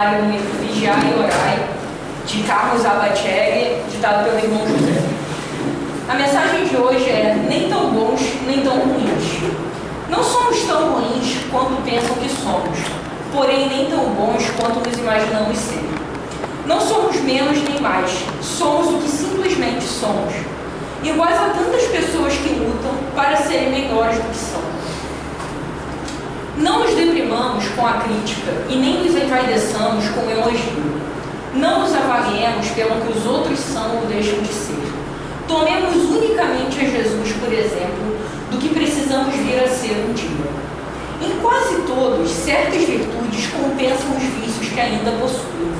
No livro Vigiai e Orai, de Carlos Abacheg, ditado pelo irmão José. A mensagem de hoje é: nem tão bons, nem tão ruins. Não somos tão ruins quanto pensam que somos, porém nem tão bons quanto nos imaginamos ser. Não somos menos nem mais, somos o que simplesmente somos, iguais a tantas pessoas que lutam para serem melhores do que são. Não nos deprimamos com a crítica e nem nos envaideçamos com o elogio. Não nos avaliemos pelo que os outros são ou deixam de ser. Tomemos unicamente a Jesus, por exemplo, do que precisamos vir a ser um dia. Em quase todos, certas virtudes compensam os vícios que ainda possuem.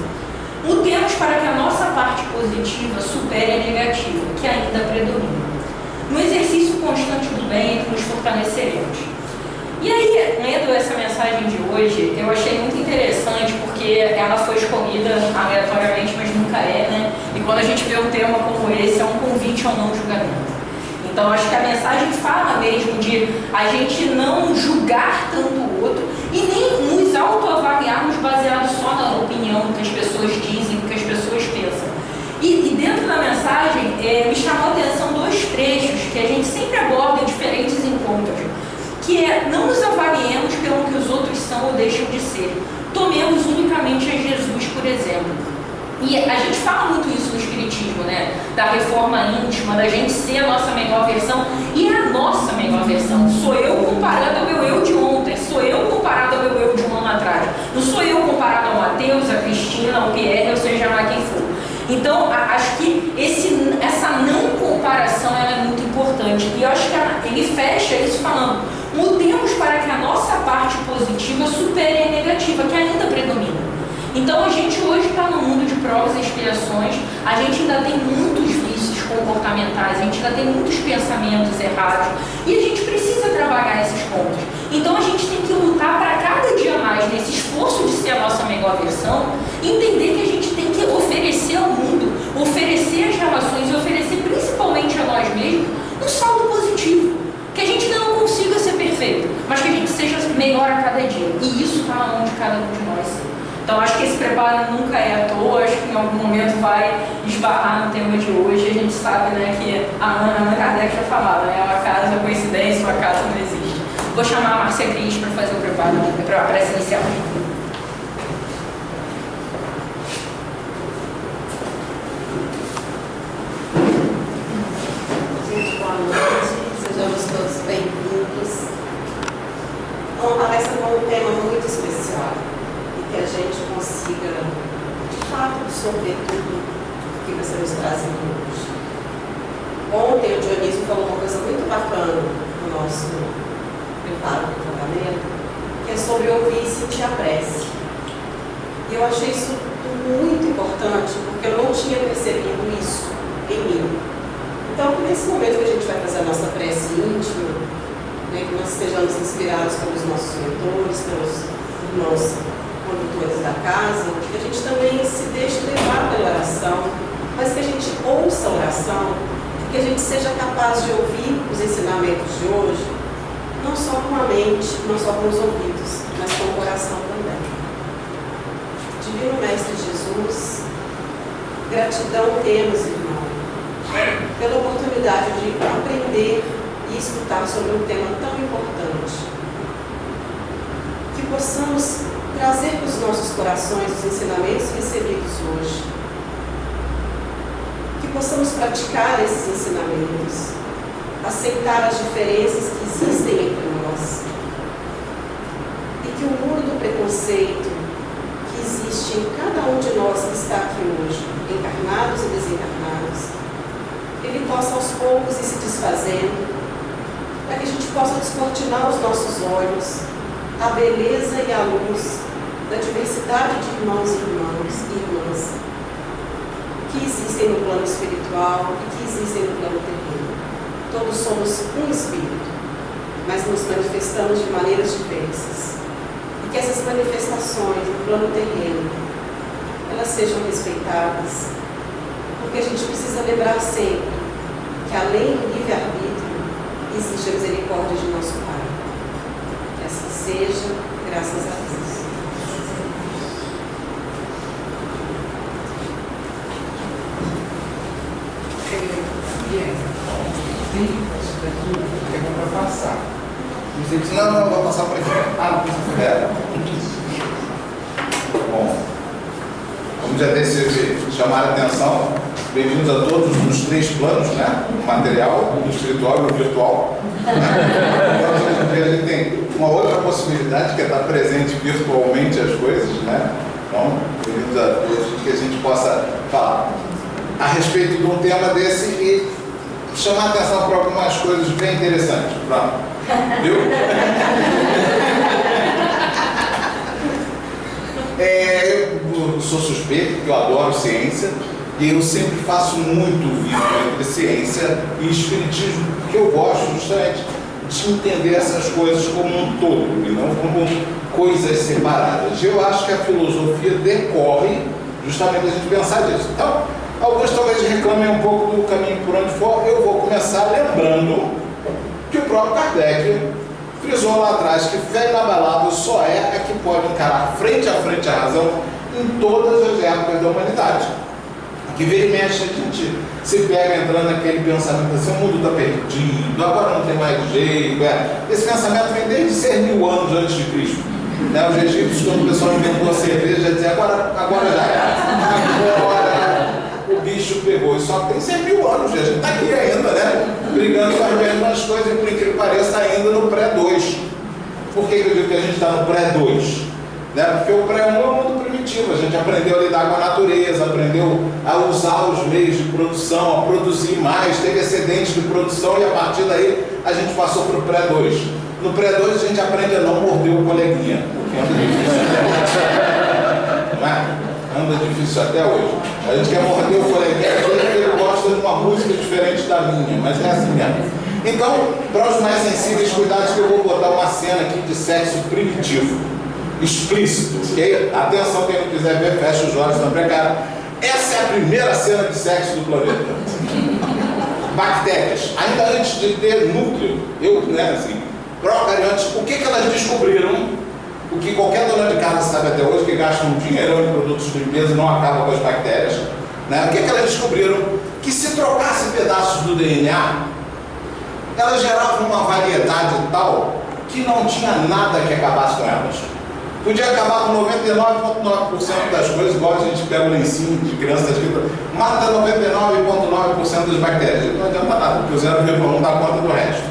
Lutemos para que a nossa parte positiva supere a negativa, que ainda predomina. No exercício constante do bem é que nos fortaleceremos. E aí, lendo essa mensagem de hoje, eu achei muito interessante porque ela foi escolhida aleatoriamente, mas nunca é, né? E quando a gente vê um tema como esse, é um convite ao não julgamento. Então, acho que a mensagem fala mesmo de a gente não julgar tanto o outro e nem nos autoavaliarmos baseados só na opinião do que as pessoas dizem, do que as pessoas pensam. E dentro da mensagem, me chamou a atenção dois trechos que a gente sempre aborda em diferentes encontros, que é: não nos avaliemos pelo que os outros são ou deixam de ser. Tomemos unicamente a Jesus, por exemplo. E a gente fala muito isso no Espiritismo, né? Da reforma íntima, da gente ser a nossa melhor versão. E é a nossa melhor versão. Sou eu comparado ao meu eu de ontem. Sou eu comparado ao meu eu de um ano atrás. Não sou eu comparado ao Mateus, a Cristina, ao Pierre, ou seja lá quem for. Então, acho que essa não comparação ela é muito importante. E eu acho que ele fecha isso falando: lutemos para que a nossa parte positiva supere a negativa, que ainda predomina. Então, a gente hoje está no mundo de provas e expiações, a gente ainda tem muitos vícios comportamentais, a gente ainda tem muitos pensamentos errados, e a gente precisa trabalhar esses pontos. Então, a gente tem que lutar para cada dia mais, nesse esforço de ser a nossa melhor versão, entender que a gente tem que oferecer ao mundo, oferecer às relações e oferecer principalmente a nós mesmos um saldo positivo. Que a gente ainda não consiga ser perfeito, mas que a gente seja melhor a cada dia. E isso está na mão de cada um de nós. Então, acho que esse preparo nunca é à toa, acho que em algum momento vai esbarrar no tema de hoje. A gente sabe, né, que a Ana Kardec já falava, né, o acaso, a coincidência, o acaso não existe. Vou chamar a Márcia Cris para fazer o preparo para essa inicial. Gente, boa noite. Sejamos todos bem-vindos. A palestra é um tema muito especial e que a gente consiga, de fato, absorver tudo que vai ser nos trazido hoje. Ontem o Dionísio falou uma coisa muito bacana no nosso preparo do tratamento, que é sobre ouvir e sentir a prece. E eu achei isso muito importante, porque eu não tinha percebido isso em mim. Então, nesse momento que a gente vai fazer a nossa prece íntima, né, que nós estejamos inspirados pelos nossos mentores, pelos irmãos condutores da casa, que a gente também se deixe levar pela oração, mas que a gente ouça a oração, que a gente seja capaz de ouvir os ensinamentos de hoje, não só com a mente, não só com os ouvidos, mas com o coração também. Divino Mestre Jesus, gratidão temos, irmão, pela oportunidade de aprender e escutar sobre um tema tão importante. Que possamos trazer para os nossos corações os ensinamentos recebidos hoje. Que possamos praticar esses ensinamentos, aceitar as diferenças que existem entre nós. E que o muro do preconceito que existe em cada um de nós que está aqui hoje, encarnados e desencarnados, ele possa aos poucos ir se desfazendo, para que a gente possa descortinar os nossos olhos à beleza e à luz da diversidade de irmãos e irmãs que existem no plano espiritual e que existem no plano terreno. Todos somos um espírito, mas nos manifestamos de maneiras diversas. E que essas manifestações no plano terreno, elas sejam respeitadas, porque a gente precisa lembrar sempre que além do livre-arbítrio existe a misericórdia de nosso Pai. Que assim seja, graças a Deus. Não, vou passar por aqui. Bom, como já disse, chamar a atenção, bem-vindos a todos nos 3 planos, né? O material, o espiritual e o virtual. Então, hoje em dia a gente tem uma outra possibilidade, que é estar presente virtualmente as coisas, né? Então, bem-vindos a todos, que a gente possa falar a respeito de um tema desse e chamar a atenção para algumas coisas bem interessantes. Pronto. Viu? Eu sou suspeito, porque eu adoro ciência, e eu sempre faço muito vídeo entre ciência e espiritismo, porque eu gosto justamente de entender essas coisas como um todo, e não como coisas separadas. Eu acho que a filosofia decorre justamente da gente pensar nisso. Então, alguns talvez reclamem um pouco do caminho por onde for. Eu vou começar lembrando que o próprio Kardec frisou lá atrás que fé inabalável só é a que pode encarar frente a frente a razão em todas as épocas da humanidade. Que vira e mexe, a gente se pega entrando naquele pensamento assim, o mundo está perdido, agora não tem mais jeito. Esse pensamento vem desde 6.000 anos antes de Cristo. Né? Os egípcios, quando o pessoal inventou a cerveja, já dizia, agora já é. Agora o bicho pegou. E só tem 6.000 anos, a gente está aqui ainda, né? Brigando com as mesmas coisas, e por incrível que pareça, ainda no pré-2. Por que eu digo que a gente está no pré-2? Né? Porque o pré-1 é um mundo primitivo, a gente aprendeu a lidar com a natureza, aprendeu a usar os meios de produção, a produzir mais, teve excedentes de produção e a partir daí a gente passou para o pré-2. No pré-2 a gente aprende a não morder o coleguinha, porque anda difícil até hoje. Não é? Anda difícil até hoje. A gente quer morder o coleguinha porque ele gosta de uma música diferente da minha, mas é assim mesmo. Então, para os mais sensíveis, cuidados que eu vou botar uma cena aqui de sexo primitivo. Explícito, ok? Atenção, quem não quiser ver, fecha os olhos também, cara. Essa é a primeira cena de sexo do planeta. Bactérias, ainda antes de ter núcleo, procariontes, o que elas descobriram? O que qualquer dona de casa sabe até hoje, que gasta um dinheirão em produtos de limpeza e não acaba com as bactérias, né? O que elas descobriram? Que se trocasse pedaços do DNA, elas geravam uma variedade tal que não tinha nada que acabasse com elas. Podia acabar com 99,9% das coisas, igual a gente pega o lencinho de criança, está escrito, mata 99,9% das bactérias. Não adianta nada, porque o 0,1 dá conta do resto.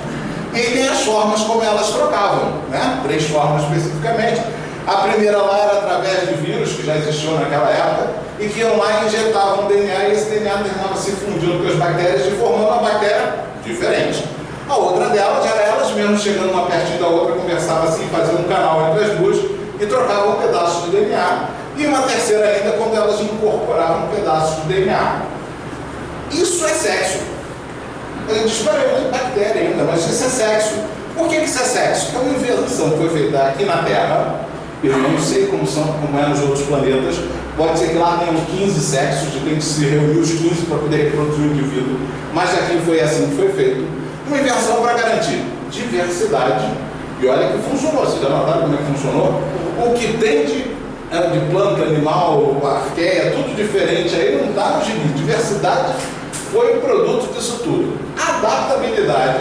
E tem as formas como elas trocavam, né? 3 formas especificamente. A primeira lá era através de vírus, que já existiam naquela época, e que iam lá e injetavam DNA, e esse DNA terminava se fundindo com as bactérias e formando uma bactéria diferente. A outra delas era elas mesmas chegando uma pertinho da outra, conversavam assim, fazendo um canal entre as duas, e trocavam pedaços de DNA. E uma terceira ainda, quando elas incorporavam pedaços de DNA. Isso é sexo. A gente espera de bactéria ainda, mas isso é sexo. Por que isso é sexo? É uma invenção que foi feita aqui na Terra. Eu não sei como é nos outros planetas. Pode ser que lá tenham 15 sexos, de tem que se reunir os 15 para poder reproduzir o indivíduo. Mas aqui foi assim que foi feito. Uma invenção para garantir diversidade. E olha que funcionou. Vocês já notaram como é que funcionou? O que tem de planta, animal, arqueia, tudo diferente aí, não está no gibi. Diversidade foi o produto disso tudo. Adaptabilidade,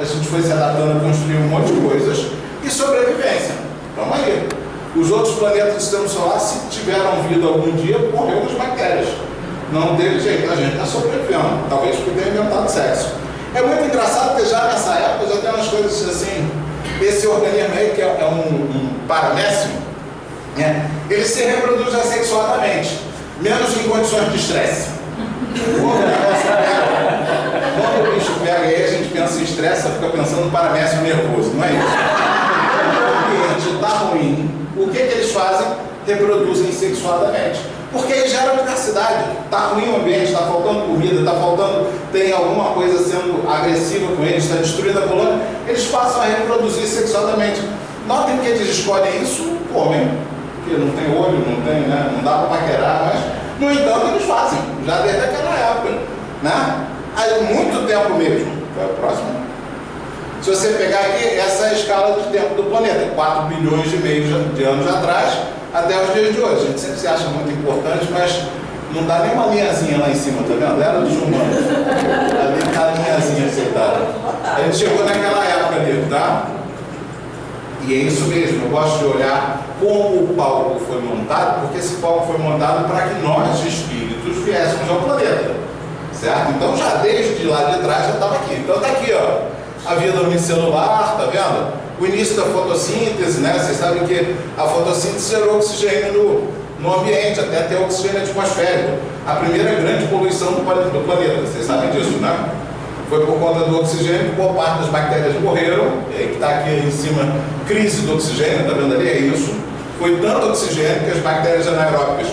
a gente foi se adaptando a construir um monte de coisas. E sobrevivência. Vamos aí. Os outros planetas do sistema solar, se tiveram vida algum dia, morreu das bactérias. Não teve jeito, a gente está sobrevivendo. Talvez por ter inventado sexo. É muito engraçado porque já nessa época já tem umas coisas assim. Esse organismo aí, que é um paramécio, né? Ele se reproduz assexuadamente, menos em condições de estresse. Quando o bicho pega aí, a gente pensa em estresse, fica pensando no paramécio nervoso, não é isso? Quando o ambiente está ruim, o que eles fazem? Reproduzem sexuadamente. Porque aí gera diversidade. Está ruim o ambiente, está faltando comida, está faltando, tem alguma coisa sendo agressiva com eles, está destruindo a colônia, eles passam a reproduzir sexualmente. Notem que eles escolhem isso, comem, porque não tem olho, não tem, né? Não dá para paquerar, mas, no entanto, eles fazem, já desde aquela época, né? Há muito tempo mesmo. Foi o próximo. Se você pegar aqui, essa é a escala de tempo do planeta, 4 bilhões e meio de anos atrás, até os dias de hoje. A gente sempre se acha muito importante, mas não dá nem uma linhazinha lá em cima, tá vendo? Era dos humanos. Ali está a linhazinha aceitada. A gente chegou naquela época ali, tá? E é isso mesmo, eu gosto de olhar como o palco foi montado, porque esse palco foi montado para que nós, espíritos, viéssemos ao planeta, certo? Então já desde lá de trás já estava aqui. Então está aqui, ó, a vida unicelular, tá vendo? O início da fotossíntese, né? Vocês sabem que a fotossíntese gerou oxigênio no ambiente, até ter oxigênio atmosférico. A primeira grande poluição do planeta, vocês sabem disso, né? Foi por conta do oxigênio que boa parte das bactérias morreram, e aí que está aqui em cima, crise do oxigênio, tá vendo ali? É isso. Foi tanto oxigênio que as bactérias anaeróbicas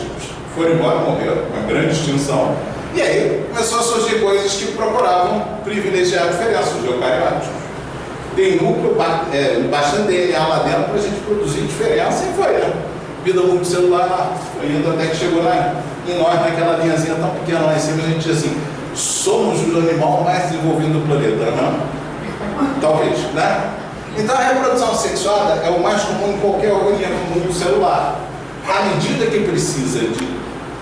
foram embora, morreram, uma grande extinção. E aí começou a surgir coisas que procuravam privilegiar a diferença, os eucarióticos. Tem núcleo, bastante DNA lá dentro para a gente produzir diferença, e foi, né? Vida multicelular, foi indo até que chegou em nós, naquela linhazinha tão pequena lá em cima, a gente diz assim, somos o animal mais desenvolvido do planeta, não? Talvez, né? Então a reprodução sexuada é o mais comum em qualquer organismo multicelular. À medida que precisa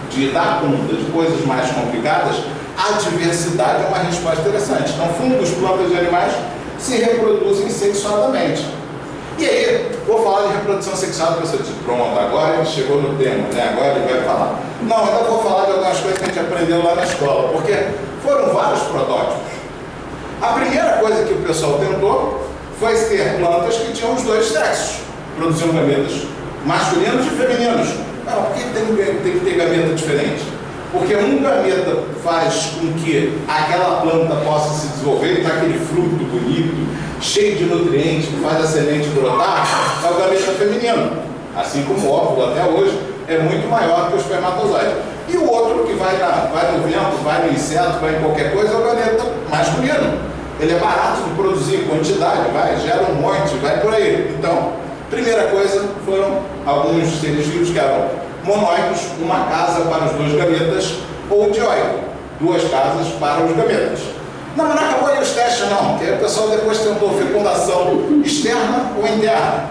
de dar conta de coisas mais complicadas, a diversidade é uma resposta interessante. Então fungos, plantas e animais se reproduzem sexuadamente. E aí, vou falar de reprodução sexual, a pessoa diz, pronto, agora ele chegou no tema, né? Agora ele vai falar. Não, ainda vou falar de algumas coisas que a gente aprendeu lá na escola, porque foram vários protótipos. A primeira coisa que o pessoal tentou foi ter plantas que tinham os dois sexos, produziam gametas masculinos e femininos. Não, por que tem que ter gameta diferente? Porque um gameta faz com que aquela planta possa se desenvolver, então aquele fruto bonito, cheio de nutrientes, que faz a semente brotar, é o gameta feminino. Assim como o óvulo até hoje é muito maior que o espermatozoide. E o outro que vai no vento, vai no inseto, vai em qualquer coisa, é o gameta masculino. Ele é barato de produzir, quantidade, gera um monte, vai por aí. Então, primeira coisa foram alguns seres vivos que eram monóicos, uma casa para os dois gametas, ou dioico, duas casas para os gametas. Não, mas não acabou aí os testes não, porque o pessoal depois tentou fecundação externa ou interna.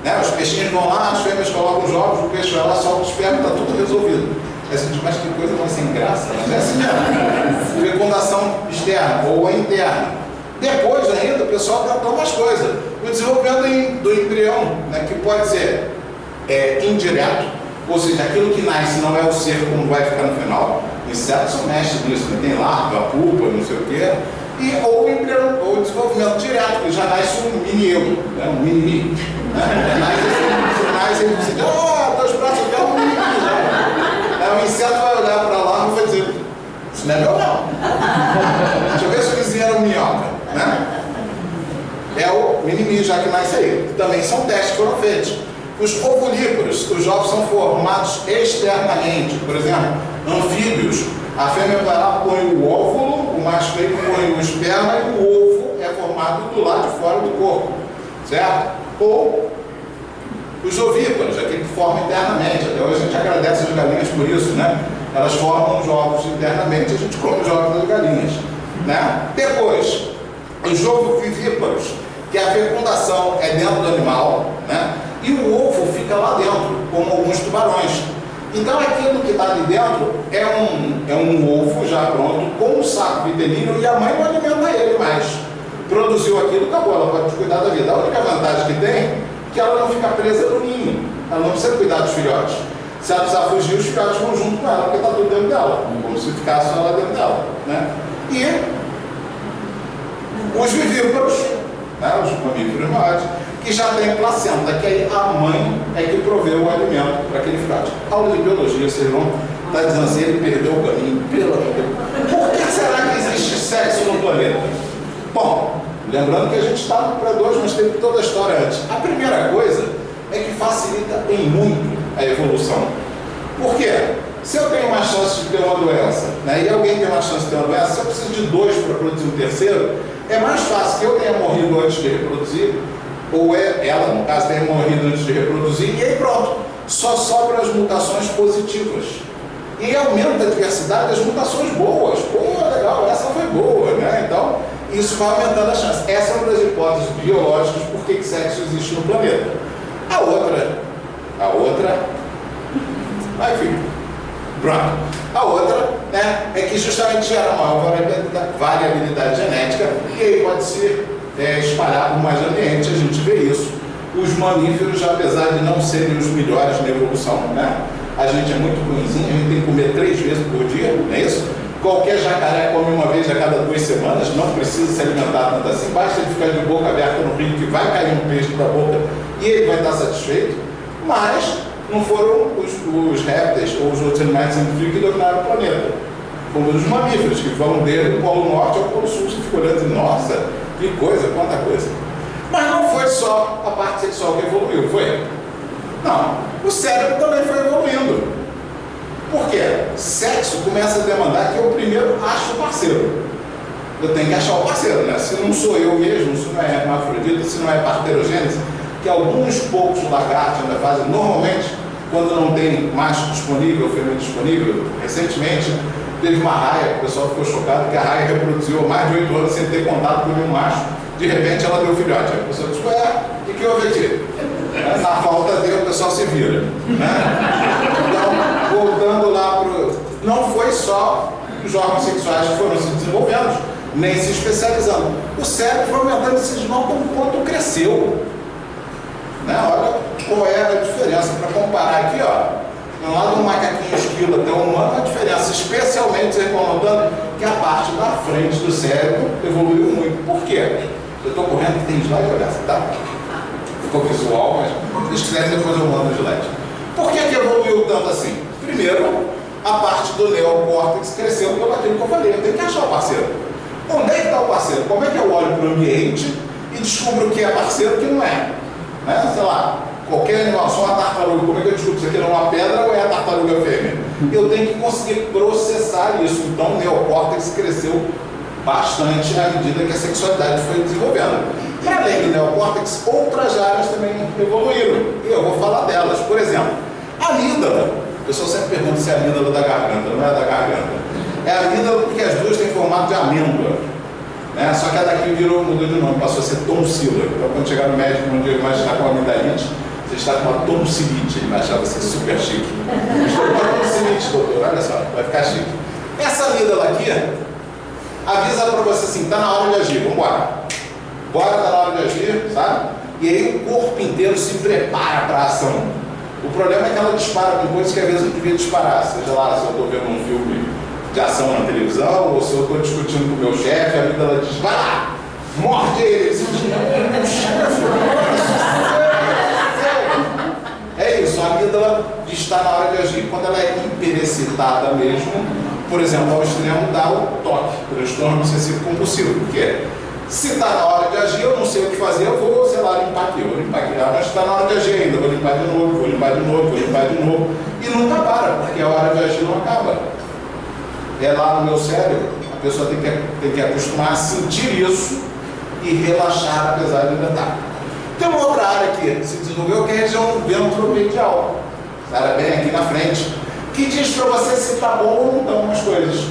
Né? Os peixinhos vão lá, as fêmeas colocam os ovos, o peixe vai lá, solta o esperma, está tudo resolvido. Aí você diz, mas que coisa mais sem graça, mas é assim mesmo. Fecundação externa ou interna. Depois ainda o pessoal tratou mais coisas. O desenvolvimento do embrião, né, que pode ser indireto, ou seja, aquilo que nasce não é o ser como vai ficar no final. Insetos são mestres nisso, né? Tem larva, pupa, não sei o quê. Ou o embrião, ou o desenvolvimento direto, que já nasce um mini-eu, né? Um mini-mi. Né? Nasce ele diz, teus braços aqui é um mini-mi. O inseto vai olhar para lá e vai dizer, isso não é meu não. Deixa eu ver se o vizinho era um minhoca. Né? É o mini-mi, já que nasce aí. Também são testes que foram feitos. Os ovulícoros, os ovos são formados externamente. Por exemplo, anfíbios, a fêmea vai lá, põe o óvulo, o masculino põe o esperma e o ovo é formado do lado de fora do corpo, certo? Ou os ovíparos, aquele que forma internamente. Até hoje a gente agradece as galinhas por isso, né? Elas formam os ovos internamente, a gente come os ovos das galinhas, né? Depois, os ovovivíparos, que a fecundação é dentro do animal, né? E o ovo fica lá dentro, como alguns tubarões. Então aquilo que está ali dentro é um ovo já pronto, com um saco vitelino, e a mãe não alimenta ele mais. Produziu aquilo, acabou, ela pode cuidar da vida. A única vantagem que tem é que ela não fica presa no ninho, ela não precisa cuidar dos filhotes. Se ela precisar fugir, os filhotes vão junto com ela, porque está tudo dentro dela, como se ficasse ela dentro dela. Né? E os vivíparos, né, os mamíferos maiores, que já tem placenta, que aí a mãe é que provê o alimento para aquele filhote. Aula de biologia, vocês vão estar dizendo assim, ele perdeu o caminho. Pelo amor de Deus. Por que será que existe sexo no planeta? Bom, lembrando que a gente está no pré-2, mas teve toda a história antes. A primeira coisa é que facilita em muito a evolução. Por quê? Se eu tenho uma chance de ter uma doença, né, e alguém tem uma chance de ter uma doença, se eu preciso de dois para produzir um terceiro, é mais fácil que eu tenha morrido antes de reproduzir, ou ela, no caso, tenha morrido antes de reproduzir, e aí pronto, só sobram as mutações positivas. E aumenta a diversidade das mutações boas. Pô, legal, essa foi boa, né? Então, isso vai aumentando a chance. Essa é uma das hipóteses biológicas por que sexo existe no planeta. A outra, vai filho, pronto. A outra, né, é que justamente gera maior variabilidade genética, e aí pode se espalhar por mais ambiente, a gente vê isso Os mamíferos, apesar de não serem os melhores na evolução, né? A gente é muito ruimzinho, a gente tem que comer 3 vezes por dia, não é isso? Qualquer jacaré come uma vez a cada 2 semanas, não precisa se alimentar tanto assim, basta ele ficar de boca aberta no rio que vai cair um peixe para a boca e ele vai estar satisfeito. Mas não foram os répteis ou os outros animais sem frio que dominaram o planeta. Como os mamíferos, que vão desde o Polo Norte ao Polo Sul, você fica olhando e, nossa, que coisa, quanta coisa. Mas não foi só a parte sexual que evoluiu, foi? Não, o cérebro também foi evoluindo. Por quê? Sexo começa a demandar que eu primeiro ache o parceiro. Eu tenho que achar o parceiro, né? Se não sou eu mesmo, se não é hermafrodita, se não é parterogênese, que alguns poucos lagartos ainda fazem, normalmente, quando não tem macho disponível, fêmea disponível, recentemente, teve uma raia, o pessoal ficou chocado que a raia reproduziu há mais de 8 anos sem ter contato com nenhum macho. De repente ela deu filhote. A pessoa disse, o que houve aqui? Na falta dele, o pessoal se vira. Né? Então, voltando lá para o... Não foi só os órgãos sexuais que foram se desenvolvendo, nem se especializando. O cérebro foi aumentando esse desmonte quanto cresceu. Né? Olha qual é a diferença. Para comparar aqui, ó. Lá do macaquinho esquilo até o humano, a diferença, especialmente, vocês estão notando que a parte da frente do cérebro evoluiu muito. Por quê? Eu estou correndo que tem slide, olha, tá? Ficou visual, mas se quiserem depois eu mando o slide. Por que evoluiu tanto assim? Primeiro, a parte do neocórtex cresceu pelo aquilo que eu falei. Eu tenho que achar o parceiro. Onde é que está o parceiro? Como é que eu olho para o ambiente e descubro que é parceiro e que não é? Né? Sei lá. Qualquer animal, só uma tartaruga, como é que eu descubro se aquilo é uma pedra ou é a tartaruga fêmea? Eu tenho que conseguir processar isso. Então o neocórtex cresceu bastante à medida que a sexualidade foi desenvolvendo. Para além do neocórtex, outras áreas também evoluíram. E eu vou falar delas. Por exemplo, a amígdala. O pessoal sempre pergunta se é a amígdala da garganta. Não é da garganta. É a amígdala porque as duas têm formato de amêndoa. Né? Só que a daqui mudou de nome, passou a ser tonsila. Então quando chegar no médico, onde ele vai estar com amidalite, você está com uma tonsilite, ele vai achar você super chique. Estou com uma tonsilite, doutor, olha só, vai ficar chique. Essa amígdala aqui avisa para você assim, está na hora de agir, vamos embora. Bora, está na hora de agir, sabe? E aí o corpo inteiro se prepara para a ação. O problema é que ela dispara com coisas que às vezes não devia disparar. Seja lá, se eu estou vendo um filme de ação na televisão, ou se eu estou discutindo com o meu chefe, a amígdala diz, vai lá, morde ele. É isso, a amígdala está na hora de agir. Quando ela é hiperexcitada mesmo, por exemplo, ao extremo dá o toque, transtorno obsessivo compulsivo. Por quê? Se está na hora de agir, eu não sei o que fazer, eu vou, sei lá, limpar aqui, vou limpar aqui. Mas está na hora de agir ainda, vou limpar de novo, vou limpar de novo, vou limpar de novo. E nunca para, porque a hora de agir não acaba. É lá no meu cérebro, a pessoa tem que acostumar a sentir isso e relaxar, apesar de ainda estar. Tem uma outra área que se desenvolveu, que é a região ventromedial, área bem aqui na frente, que diz para você se está bom ou não estão as coisas.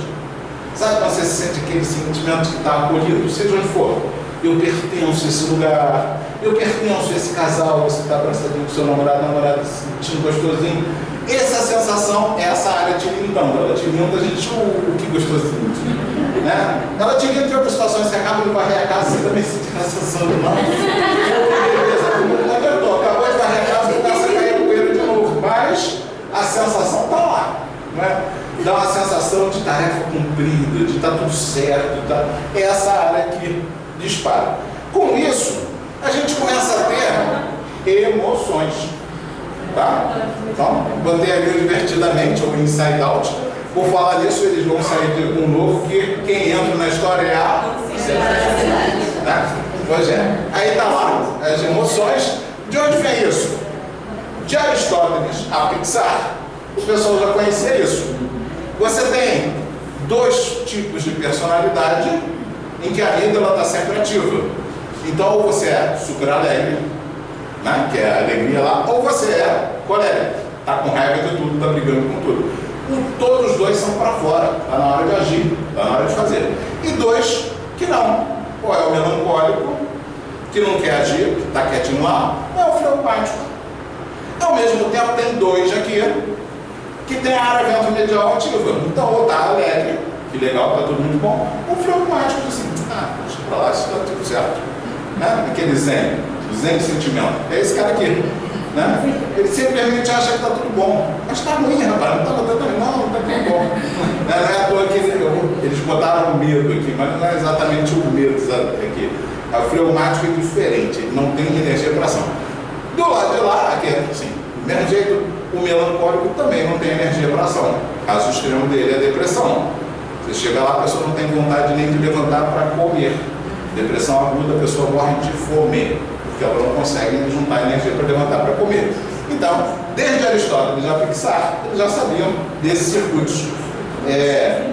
Sabe quando você sente aquele sentimento que está acolhido, seja onde for? Eu pertenço a esse lugar, eu pertenço a esse casal, você está abraçadinho com seu namorado, se sentindo gostosinho. Essa sensação é essa área te lindando, ela te linda, a gente, que gostosinho. Né? Ela te linda em outras situações, você acaba de varrer a casa, você também sente a sensação de mal. Acabou de varrer a casa, começa a cair o poeira de novo, mas a sensação está lá. Né? Dá uma sensação de tarefa cumprida, de estar tudo certo. É essa área que dispara. Com isso, a gente começa a ter emoções. Tá? Então, botei ali divertidamente ou inside out. Por falar nisso, eles vão sair de um novo que quem entra na história é a... Né? Pois é. Aí está lá as emoções. De onde vem isso? De Aristóteles a Pixar, o pessoal já conhecia isso. Você tem 2 tipos de personalidade em que a amígdala está sempre ativa. Então, ou você é super alegre, né, que é a alegria lá, ou você é colérico, está com raiva de tudo, está brigando com tudo. Todos os 2 são para fora, está na hora de agir, está na hora de fazer. E 2 que não. Ou é o melancólico, que não quer agir, que está quietinho lá, ou é o fleumático. Ao mesmo tempo, tem 2 aqui, que tem a área ventromedial ativa. Então, ou está alegre, que legal, está tudo muito bom, ou fleumático, assim, deixa para lá, isso está tudo certo. Né? Aquele zen. zen sentimento. É esse cara aqui. Né? Ele simplesmente acha que está tudo bom. Mas está ruim, rapaz. Não está tudo bom. Não é à toa que eles botaram medo aqui, mas não é exatamente o medo aqui. O fleumático é diferente, ele não tem energia para ação. Do lado de lá, aqui é assim, do mesmo jeito, o melancólico também não tem energia para ação. O caso extremo dele é a depressão. Você chega lá, a pessoa não tem vontade nem de levantar para comer. Depressão aguda, a pessoa morre de fome, porque ela não consegue juntar energia para levantar para comer. Então, desde Aristóteles a Pixar, eles já sabiam desses circuitos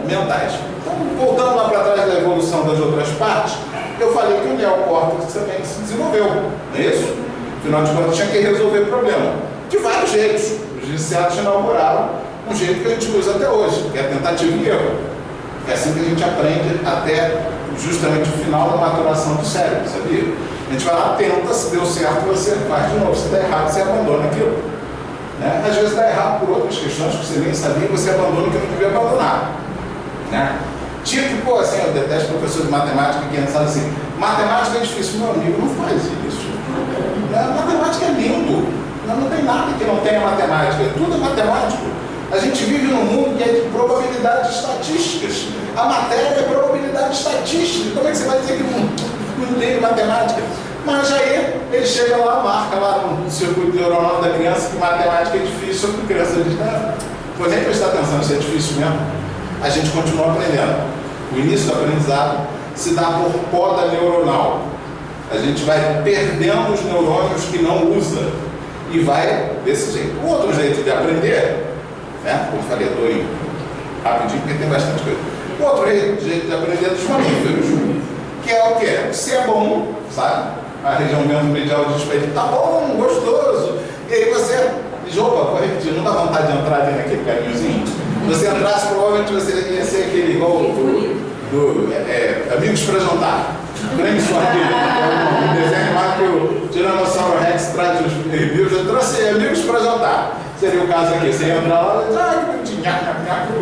mentais. Então, voltando lá para trás da evolução das outras partes, eu falei que o neocórtex também se desenvolveu, não é isso? Afinal de contas, tinha que resolver o problema. De vários jeitos. Os iniciados inauguraram um jeito que a gente usa até hoje, que é tentativa e erro. É assim que a gente aprende até justamente o final da maturação do cérebro, sabia? A gente vai lá, tenta, se deu certo, você faz de novo. Se der errado, você abandona aquilo. Né? Às vezes dá errado por outras questões que você nem sabia e você abandona o que não devia abandonar. Né? Tipo, pô, assim, eu detesto professor de matemática que entra assim, matemática é difícil. Meu amigo, não faz isso. Matemática é lindo. Não tem nada que não tenha matemática. Tudo é matemático. A gente vive num mundo que é de probabilidades estatísticas. A matéria é probabilidade estatística. Como é que você vai dizer que não tem matemática? Mas aí ele chega lá, marca lá no circuito neuronal da criança que matemática é difícil. A criança diz, não, vou nem prestar atenção, isso é difícil mesmo. A gente continua aprendendo. O início do aprendizado se dá por poda neuronal. A gente vai perdendo os neurônios que não usa e vai desse jeito. O outro jeito de aprender, né? Como eu falei, eu estou indo rapidinho porque tem bastante coisa. O outro jeito de aprender é dos mamíferos, que é o quê? Se é bom, sabe? A região mesmo medial de despeito, tá bom, gostoso. E aí você diz, opa, vou repetir, não dá vontade de entrar ali naquele caminhozinho? Se você entrasse, provavelmente você ia ser aquele igual do Amigos para Jantar. Grande sorte, um desenho animado que o Tiranossauro Rex traz os reviews. Eu trouxe Amigos para Jantar. Seria o caso aqui. Você ia entrar lá e que bonitinho,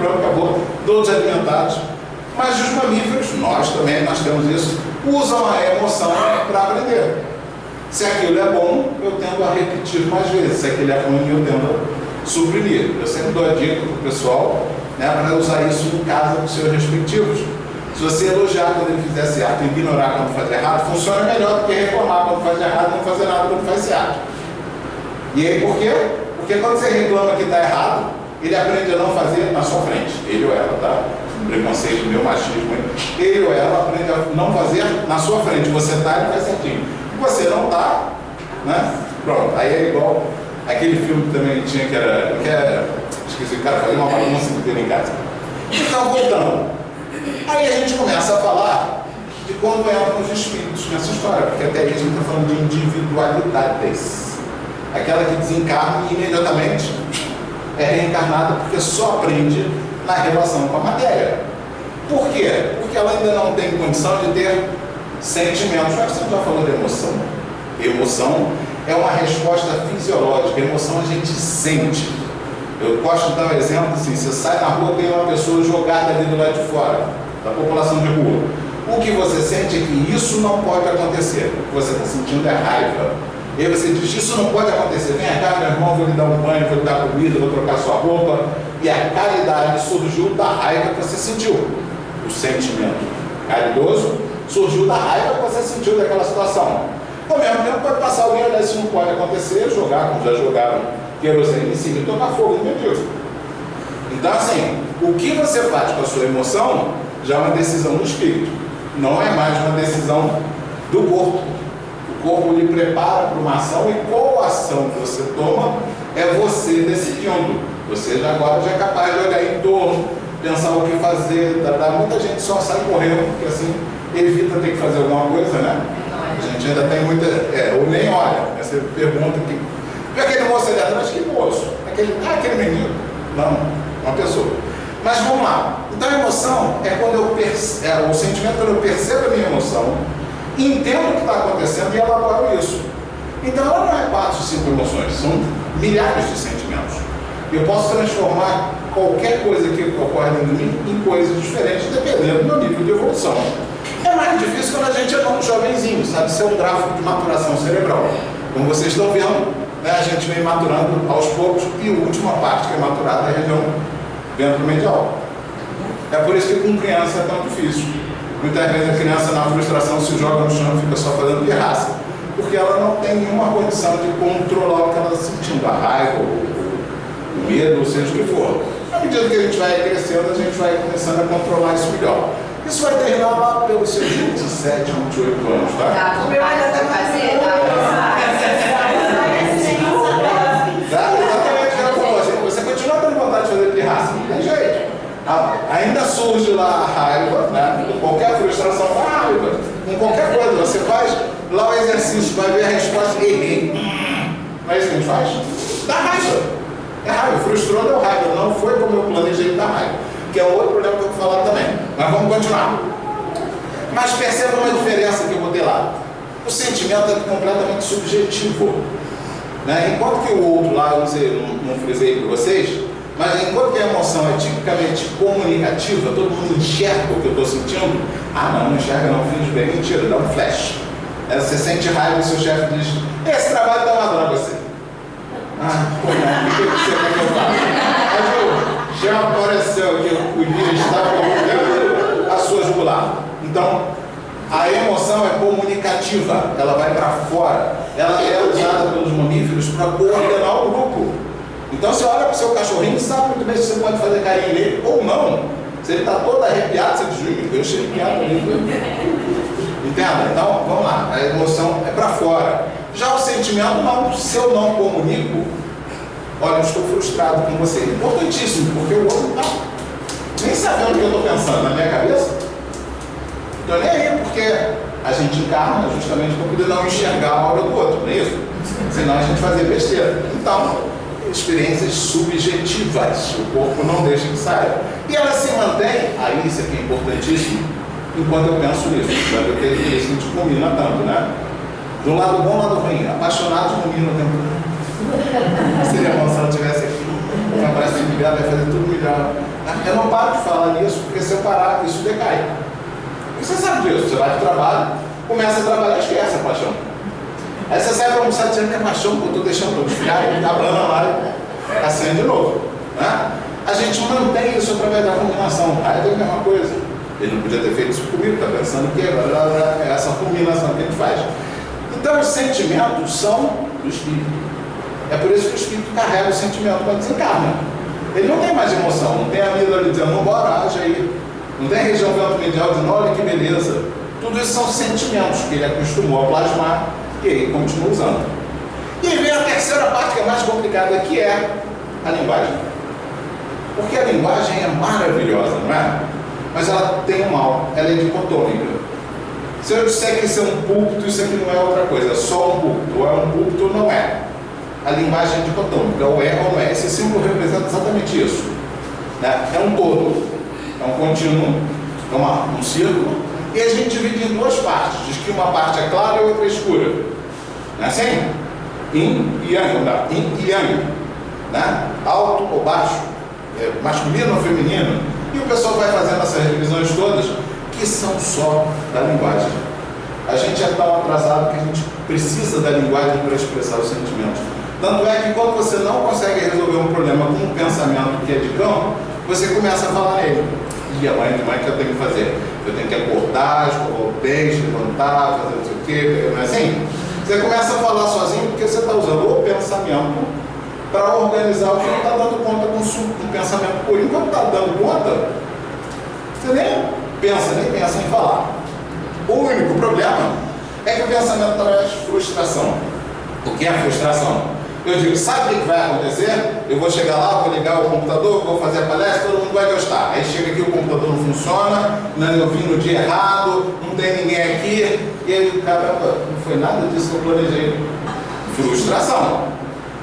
pronto, acabou, todos alimentados. Mas os mamíferos, nós também, nós temos isso, usam a emoção para aprender. Se aquilo é bom, eu tendo a repetir mais vezes. Se aquilo é ruim, eu tendo a suprimir. Eu sempre dou a dica para o pessoal, né, para usar isso em casa dos seus respectivos. Se você elogiar quando ele fizer certo e ignorar quando faz errado, funciona melhor do que reclamar quando faz errado e não fazer nada quando faz certo. E aí por quê? Porque quando você reclama que está errado, ele aprende a não fazer na sua frente. Ele ou ela, tá? Preconceito, meu machismo. Ele ou ela aprende a não fazer na sua frente. Você está, ele faz certinho. Você não está, né? Pronto. Aí é igual aquele filme que também tinha que era esqueci, o cara fazia uma bagunça inteira em casa. Então, voltando. Aí a gente começa a falar de quando entram os espíritos nessa história, porque até aí a gente está falando de individualidades. Aquela que desencarna e imediatamente é reencarnada porque só aprende na relação com a matéria. Por quê? Porque ela ainda não tem condição de ter sentimentos. Mas você já falou de emoção. Emoção é uma resposta fisiológica. Emoção a gente sente. Eu gosto de dar um exemplo assim, você sai na rua, tem uma pessoa jogada ali do lado de fora, da população de rua. O que você sente é que isso não pode acontecer. O que você está sentindo é raiva. E aí você diz, isso não pode acontecer. Vem cá, meu irmão, vou lhe dar um banho, vou lhe dar comida, vou trocar sua roupa. E a caridade surgiu da raiva que você sentiu. O sentimento caridoso surgiu da raiva que você sentiu daquela situação. Ao mesmo tempo, pode passar alguém olhar, isso não pode acontecer, jogar, como já jogaram querosene em cima e tocar fogo no meio. Então, assim, o que você faz com a sua emoção já é uma decisão do espírito. Não é mais uma decisão do corpo. O corpo lhe prepara para uma ação e qual ação que você toma é você decidindo. Você agora já é capaz de olhar em torno, pensar o que fazer. Muita gente só sai correndo, porque assim evita ter que fazer alguma coisa, né? A gente ainda tem muita... ou nem olha. Você pergunta que... E aquele moço ali atrás, que moço? Aquele menino? Não, uma pessoa. Mas vamos lá. Então a emoção é quando eu percebo, o sentimento é quando eu percebo a minha emoção, entendo o que está acontecendo e elaboro isso. Então ela não é 4 ou 5 emoções, são milhares de sentimentos. Eu posso transformar qualquer coisa que ocorre dentro de mim em coisas diferentes, dependendo do meu nível de evolução. É mais difícil quando a gente é um jovenzinho, sabe? Isso é um gráfico de maturação cerebral. Como vocês estão vendo, né, a gente vem maturando aos poucos e a última parte que é maturada é a região ventromedial. É por isso que com criança é tão difícil. Muitas vezes a criança na frustração se joga no chão e fica só fazendo pirraça, porque ela não tem nenhuma condição de controlar o que ela está sentindo, a raiva, o medo, ou seja o que for. À medida que a gente vai crescendo, a gente vai começando a controlar isso melhor. Isso vai terminar lá pelos seus 27, 28 anos, tá? Tá, o meu ainda vai fazer, Exatamente o que ela falou. Você continua tendo vontade de fazer pirraça, não tem jeito. Ainda surge lá a raiva, né? Com qualquer frustração, a raiva. Com qualquer coisa, você faz lá o exercício, vai ver a resposta, errei. Não é isso que a gente faz? Dá raiva. É raiva, frustrou, deu raiva. Não foi como eu planejei dar raiva. Que é outro problema que eu vou falar também. Mas vamos continuar. Mas perceba uma diferença que eu botei lá. O sentimento é completamente subjetivo. Né? Enquanto que o outro lá, eu não frisei para vocês, mas enquanto que a emoção é tipicamente comunicativa, todo mundo enxerga o que eu estou sentindo. Ah, não enxerga, não finge bem, mentira, dá um flash. Você sente raiva e seu chefe diz: esse trabalho está uma droga, você. Ah, pô, não, o que você quer que eu faça? Já apareceu que o dia estava olhando a sua jugular. Então, a emoção é comunicativa, ela vai para fora. Ela é usada pelos mamíferos para coordenar o grupo. Então, você olha para o seu cachorrinho e sabe muito bem se você pode fazer carinho nele ou não. Se ele está todo arrepiado, você diz: eu cheguei arrepiado ali. Entenda? Então, vamos lá. A emoção é para fora. Já o sentimento, não. Se eu não comunico, olha, eu estou frustrado com você. Importantíssimo, porque o outro está nem sabendo o que eu estou pensando na minha cabeça. Estou nem aí, porque a gente encarna justamente para poder não enxergar a obra do outro, não é isso? Senão a gente fazia besteira. Então, experiências subjetivas, o corpo não deixa que saia. E ela se mantém, aí isso aqui é importantíssimo, enquanto eu penso nisso. Sabe? Eu tenho que isso, a gente combina tanto, né? Do lado bom, lado ruim. Apaixonado combina o tempo todo. Seria bom se ela estivesse aqui. Ela parece que vai fazer tudo melhor. Eu não paro de falar nisso, porque se eu parar, isso decai. E você sabe disso. Você vai para o trabalho, começa a trabalhar, esquece a paixão. Aí você sai para almoçar dizendo que é paixão, que eu estou deixando para desfiar, e a banda lá e acende de novo. Né? A gente mantém isso através da combinação. Aí é a mesma coisa. Ele não podia ter feito isso comigo, está pensando que é essa combinação que a gente faz. Então, os sentimentos são do espírito. É por isso que o espírito carrega o sentimento quando desencarna. Ele não tem mais emoção, não tem a amígdala dizendo: não, bora, age aí. Não tem a região ventromedial dizendo: olha que beleza. Tudo isso são sentimentos que ele acostumou a plasmar e ele continua usando. E aí vem a terceira parte, que é mais complicada, que é a linguagem. Porque a linguagem é maravilhosa, não é? Mas ela tem um mal, ela é dicotômica. Se eu disser que isso é um púlpito, isso aqui não é outra coisa, é só um púlpito, ou é um púlpito ou não é. A linguagem é dicotômica, ou é ou não é. Esse símbolo representa exatamente isso. Né? É um todo, é um contínuo, é um círculo, e a gente divide em duas partes. Diz que uma parte é clara e outra é escura. Não é assim? Yin e Yang, não. Yin e Yang. Né? Alto ou baixo, masculino ou feminino. E o pessoal vai fazendo essas revisões todas, que são só da linguagem. A gente é tão atrasado que a gente precisa da linguagem para expressar os sentimentos. Tanto é que quando você não consegue resolver um problema com um pensamento que é de campo, você começa a falar nele. E a mãe que eu tenho que fazer? Eu tenho que acordar, escovar o dente, levantar, fazer não sei o quê, não é assim? Você começa a falar sozinho porque você está usando o pensamento para organizar o que não está dando conta com o pensamento puro. Enquanto está dando conta, você nem pensa em falar. O único problema é que o pensamento traz frustração. O que é a frustração? Eu digo: sabe o que vai acontecer? Eu vou chegar lá, vou ligar o computador, vou fazer a palestra, todo mundo vai gostar. Aí chega aqui, o computador não funciona, eu vim no dia errado, não tem ninguém aqui, e aí, caramba, não foi nada disso que eu planejei. Frustração.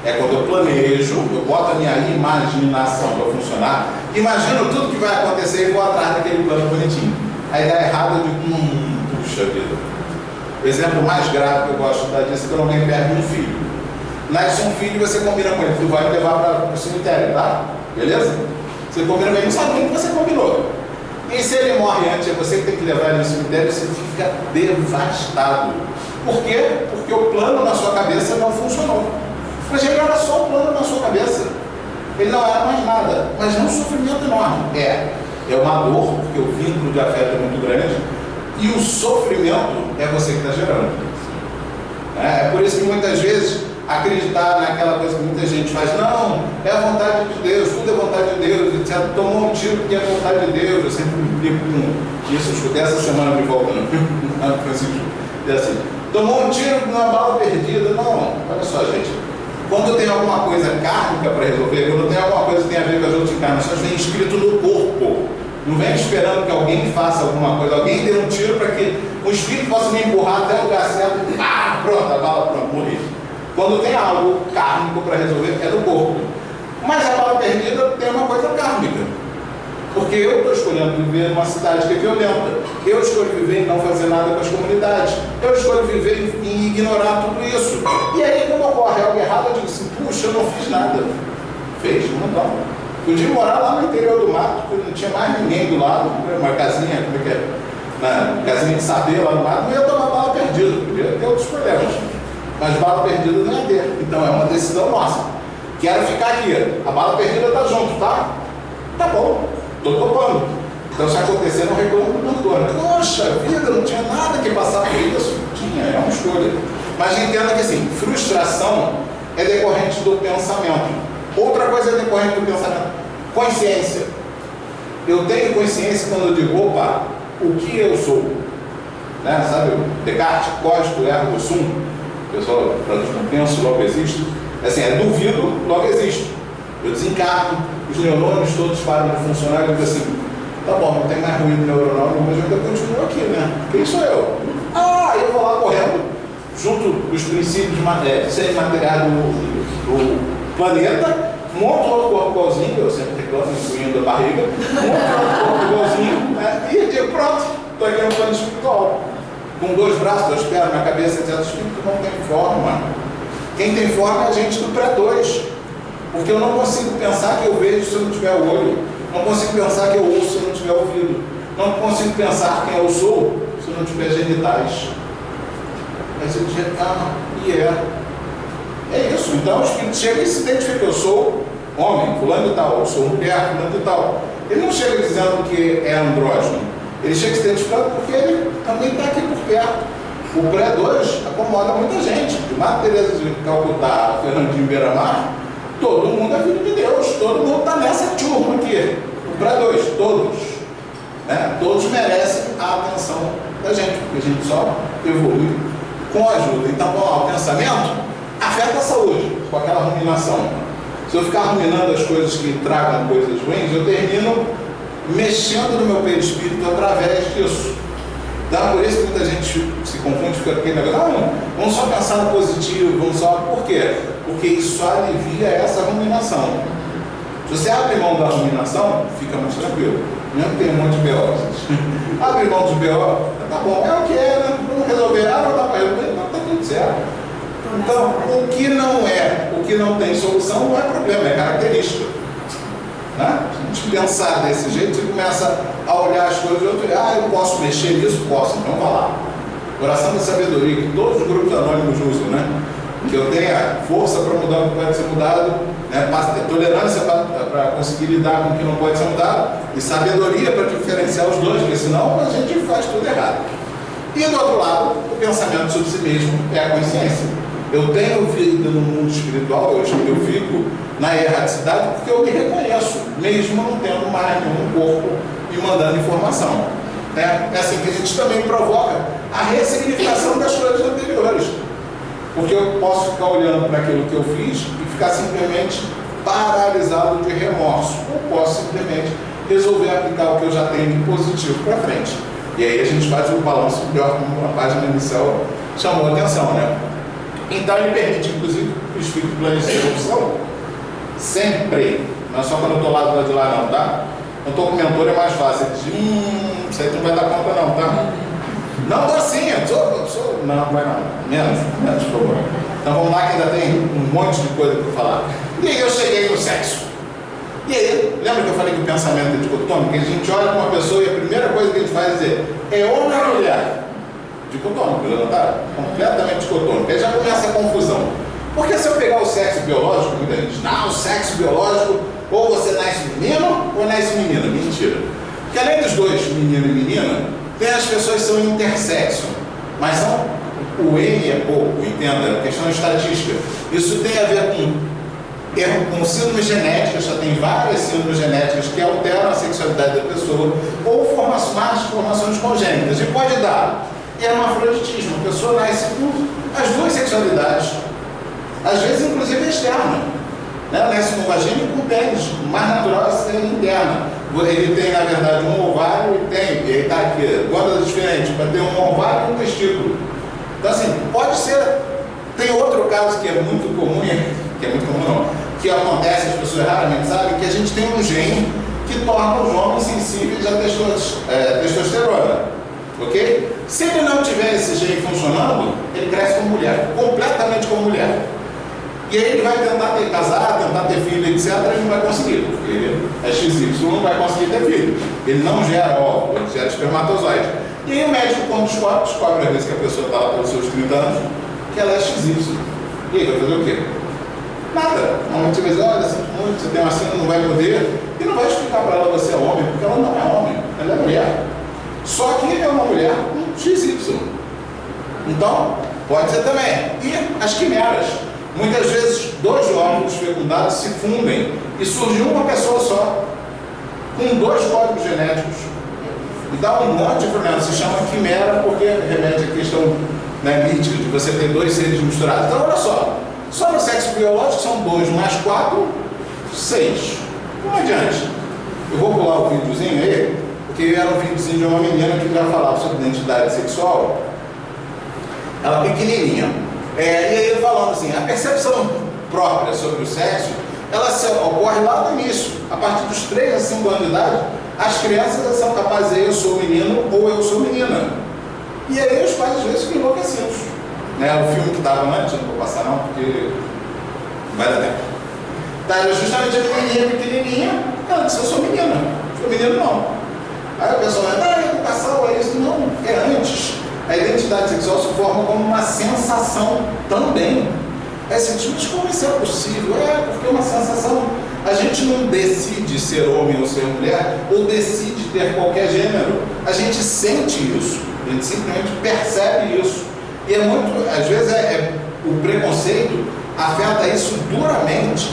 É quando eu planejo, eu boto a minha imaginação para funcionar, imagino tudo que vai acontecer e vou atrás daquele plano bonitinho. Aí dá errado, eu digo: puxa vida. O exemplo mais grave que eu gosto de dar disso é quando alguém perde um filho. Nasce um filho e você combina com ele: tu vai me levar para o cemitério, tá? Beleza? Você combina com ele, não sabe nem o que você combinou. E se ele morre antes, é você que tem que levar ele no cemitério, você fica devastado. Por quê? Porque o plano na sua cabeça não funcionou. Mas ele era só o plano na sua cabeça. Ele não era mais nada, mas é um sofrimento enorme. É uma dor, porque o vínculo de afeto é muito grande, e o sofrimento é você que está gerando. É por isso que muitas vezes acreditar naquela coisa que muita gente faz, não, é a vontade de Deus, tudo é vontade de Deus, etc. Tomou um tiro porque é a vontade de Deus. Eu sempre me brinco com isso, eu escutei essa semana de volta no Francisco. É assim, tomou um tiro numa bala perdida. Não, olha só, gente. Quando tem alguma coisa kármica para resolver, quando tem alguma coisa que tem a ver com as outras encarnações, vem escrito no corpo. Não vem esperando que alguém faça alguma coisa, alguém dê um tiro para que o espírito possa me empurrar até o lugar certo. Ah, pronto, a bala, pronto, morri. Quando tem algo kármico para resolver, é do corpo. Mas a bala perdida tem uma coisa kármica. Porque eu estou escolhendo viver numa cidade que é violenta. Eu escolho viver e não fazer nada com as comunidades. Eu escolho viver e ignorar tudo isso. E aí, quando ocorre algo errado, eu digo assim, puxa, eu não fiz nada. Fez? Não. Podia morar lá no interior do mato, porque não tinha mais ninguém do lado, uma casinha, como é que é? Uma casinha de saber lá no mato, não ia tomar bala perdida, podia ter outros problemas. Mas bala perdida não ia ter. Então é uma decisão nossa. Quero ficar aqui. A bala perdida está junto, tá? Tá bom. Estou topando. Então, se acontecer, não reclamo do doutor. Poxa vida, não tinha nada que passar por isso. Tinha, é uma escolha. Mas entenda que, assim, frustração é decorrente do pensamento. Outra coisa é decorrente do pensamento. Consciência. Eu tenho consciência quando eu digo, opa, o que eu sou? Né? Sabe, Descartes, cogito, ergo sum. O pessoal traduz como penso, logo existo. Assim, é duvido, logo existo. Eu desencarno, os neurônios todos param de funcionar e eu digo assim, tá bom, não tem mais ruído neuronal, mas eu ainda continuo aqui, né? Quem sou eu? Eu vou lá correndo, junto os princípios semimateriais do planeta, monto outro corpo igualzinho, eu sempre reclamo, incluindo a barriga, monto outro corpo igualzinho, né? E digo, pronto, estou aqui no plano espiritual. Com 2 braços, 2 pernas, na cabeça, etc. O espírito não tem forma. Quem tem forma é a gente do pré-2. Porque eu não consigo pensar que eu vejo se eu não tiver o olho. Não consigo pensar que eu ouço se eu não tiver ouvido. Não consigo pensar quem eu sou se eu não tiver genitais. Aí você diz, é isso. Então o espírito chega e se identifica. Eu sou homem, fulano e tal. Eu sou mulher, fulano e tal. Ele não chega dizendo que é andrógeno. Ele chega se identificando porque ele também está aqui por perto. O pré-2 acomoda muita gente. De Madre Teresa de Calcutá, Fernandinho Beiramar, todo mundo é filho de Deus, todo mundo está nessa turma aqui. O pré-2, todos. Né? Todos merecem a atenção da gente, porque a gente só evolui com a ajuda. Então, o pensamento afeta a saúde, com aquela ruminação. Se eu ficar ruminando as coisas que tragam coisas ruins, eu termino mexendo no meu perispírito através disso. Então, por isso que muita gente se confunde, fica aquele negócio, não, vamos só pensar no positivo, vamos só... Por quê? Porque isso alivia essa ruminação. Se você abre mão da ruminação, fica mais tranquilo. Mesmo que tem um monte de BO. Abre mão dos BO, tá bom, é o que é, né? Vamos resolver, não dá para resolver, então tá tudo certo. Então, o que não é, o que não tem solução não é problema, é característica. Né? Se a gente pensar desse jeito, você começa a olhar as coisas de outro jeito. Eu posso mexer nisso? Posso, então vá lá. Coração da sabedoria, que todos os grupos anônimos usam, né? Que eu tenha força para mudar o que pode ser mudado, né? Tolerância para conseguir lidar com o que não pode ser mudado, e sabedoria para diferenciar os dois, porque senão a gente faz tudo errado. E do outro lado, o pensamento sobre si mesmo é a consciência. Eu tenho vida no mundo espiritual, eu fico na erraticidade porque eu me reconheço, mesmo não tendo mais nenhum corpo me mandando informação. É assim que a gente também provoca a ressignificação das coisas anteriores. Porque eu posso ficar olhando para aquilo que eu fiz e ficar simplesmente paralisado de remorso. Ou posso simplesmente resolver aplicar o que eu já tenho de positivo para frente. E aí a gente faz um balanço melhor, como a página inicial chamou a atenção, né? Então ele permite, inclusive, que o espírito planeje a evolução sempre. Não é só quando eu estou lá do lado de lá, não, tá? Quando eu estou com o mentor é mais fácil. Ele diz, isso aí tu não vai dar conta não, tá? Não, tô assim, não, vai não. Menos, por favor. Então vamos lá que ainda tem um monte de coisa para falar. E aí eu cheguei no sexo. E aí, lembra que eu falei que o pensamento é dicotômico? Que a gente olha para uma pessoa e a primeira coisa que a gente faz é dizer, é homem ou mulher? Dicotômico, não está? Completamente dicotômico. Aí já começa a confusão. Porque se eu pegar o sexo biológico, muita gente diz, não, o sexo biológico, ou você nasce menino ou nasce menina. Mentira. Porque além dos dois, menino e menina, tem as pessoas que são intersexo, mas são, o N é pouco, entenda, é questão estatística. Isso tem a ver com síndromes genéticas, já tem várias síndromes genéticas que alteram a sexualidade da pessoa, ou formações congênitas, e pode dar hermafroditismo, a pessoa nasce com as duas sexualidades, às vezes inclusive externa, né? Nasce com vagina e com pênis, o mais natural é ser interna. Ele tem, na verdade, um ovário e ele está aqui, gotas diferentes, para ter um ovário e um testículo. Então, assim, pode ser. Tem outro caso que é muito comum, que acontece, as pessoas raramente sabem, que a gente tem um gene que torna os homens sensíveis à testosterona. Ok? Se ele não tiver esse gene funcionando, ele cresce como mulher, completamente como mulher. E aí ele vai tentar casar, tentar ter filho, etc. E não vai conseguir, porque ele é XY, não vai conseguir ter filho. Ele não gera óvulo, ele gera espermatozoide. E aí o médico, quando descobre às vezes que a pessoa está lá pelos seus 30 anos, que ela é XY. E aí vai fazer o quê? Nada. Normalmente você vai dizer, olha, sinto muito, você tem uma síndrome, não vai poder. E não vai explicar para ela que você é homem, porque ela não é homem, ela é mulher. Só que é uma mulher com XY. Então, pode ser também. E as quimeras. Muitas vezes, dois óvulos fecundados se fundem e surge uma pessoa só, com dois códigos genéticos. E dá um monte de problema. Se chama quimera porque remete à questão, né, mítica de você ter dois seres misturados. Então, olha só no sexo biológico são 2 mais 4, 6. Não adiante. Eu vou pular o videozinho aí, porque era um videozinho de uma menina que já falava sobre identidade sexual. Ela pequenininha. E aí falando assim, a percepção própria sobre o sexo, ela ocorre lá no início. A partir dos 3 a 5 anos de idade, as crianças são capazes de dizer eu sou menino ou eu sou menina. E aí os pais às vezes ficam enlouquecidos. O filme que estava antes, eu não vou passar não, porque não vai dar tempo. Tá, justamente a menininha pequenininha, ela disse eu sou menina, sou menino não. Aí a pessoa vai, educação é isso. Não, é antes. A identidade sexual se forma como uma sensação também. É assim, mas como isso é possível? Porque é uma sensação. A gente não decide ser homem ou ser mulher, ou decide ter qualquer gênero. A gente sente isso, a gente simplesmente percebe isso. E é muito, às vezes, o preconceito afeta isso duramente.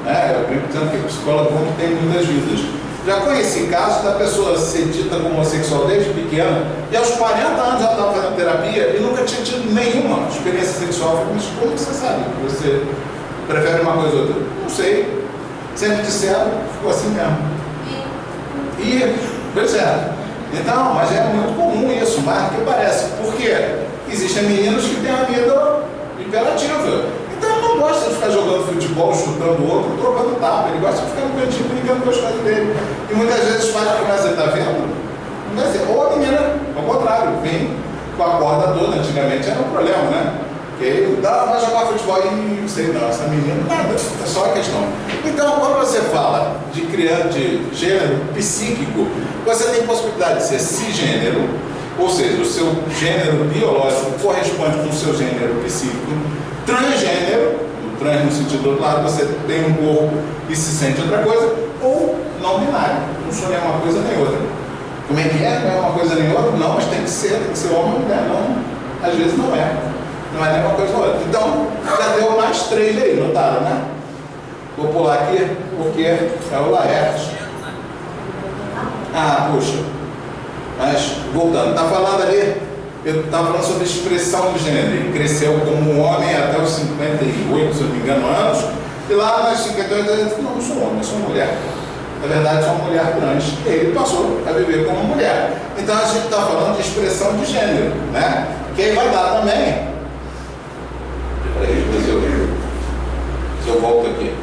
Eu brinco dizendo que o psicólogo tem muitas vidas. Já conheci casos da pessoa ser dita como homossexual desde pequena e aos 40 anos ela estava fazendo terapia e nunca tinha tido nenhuma experiência sexual. Eu falei, mas como você sabe que você prefere uma coisa ou outra? Não sei. Sempre disseram, ficou assim mesmo. Pois é. Então, mas é muito comum isso, mais do que parece. Por quê? Existem meninos que têm a vida imperativa. Então ele não gosta de ficar jogando futebol, chutando o outro, trocando tapa. Ele gosta de ficar no cantinho brincando com as coisas dele. E muitas vezes os pais começam a dizer, tá vendo? Não vai ser. Ou a menina, ao contrário, vem com a corda toda. Antigamente era um problema, né? Porque ele vai jogar futebol e não sei não, essa menina, nada, é só a questão. Então, quando você fala de criança de gênero psíquico, você tem possibilidade de ser cisgênero, ou seja, o seu gênero biológico corresponde com o seu gênero psíquico, transgênero, o trans no sentido do outro lado, você tem um corpo e se sente outra coisa, ou não binário, não sou nem uma coisa nem outra. Como é que é? Não é uma coisa nem outra? Não, mas tem que ser homem ou mulher, não, às vezes não é. Não é nem uma coisa ou outra. Então, já deu mais 3 aí, notaram, né? Vou pular aqui, porque é o Laerte. Puxa. Mas, voltando, está falando ali, eu estava falando sobre expressão de gênero. Ele cresceu como um homem até os 58, se eu não me engano, anos. E lá nos 58 ele disse, não sou homem, eu sou mulher. Na verdade, sou uma mulher trans. E ele passou a viver como mulher. Então, a gente está falando de expressão de gênero, né? Que aí vai dar também. Peraí, deixa eu ver se eu volto aqui.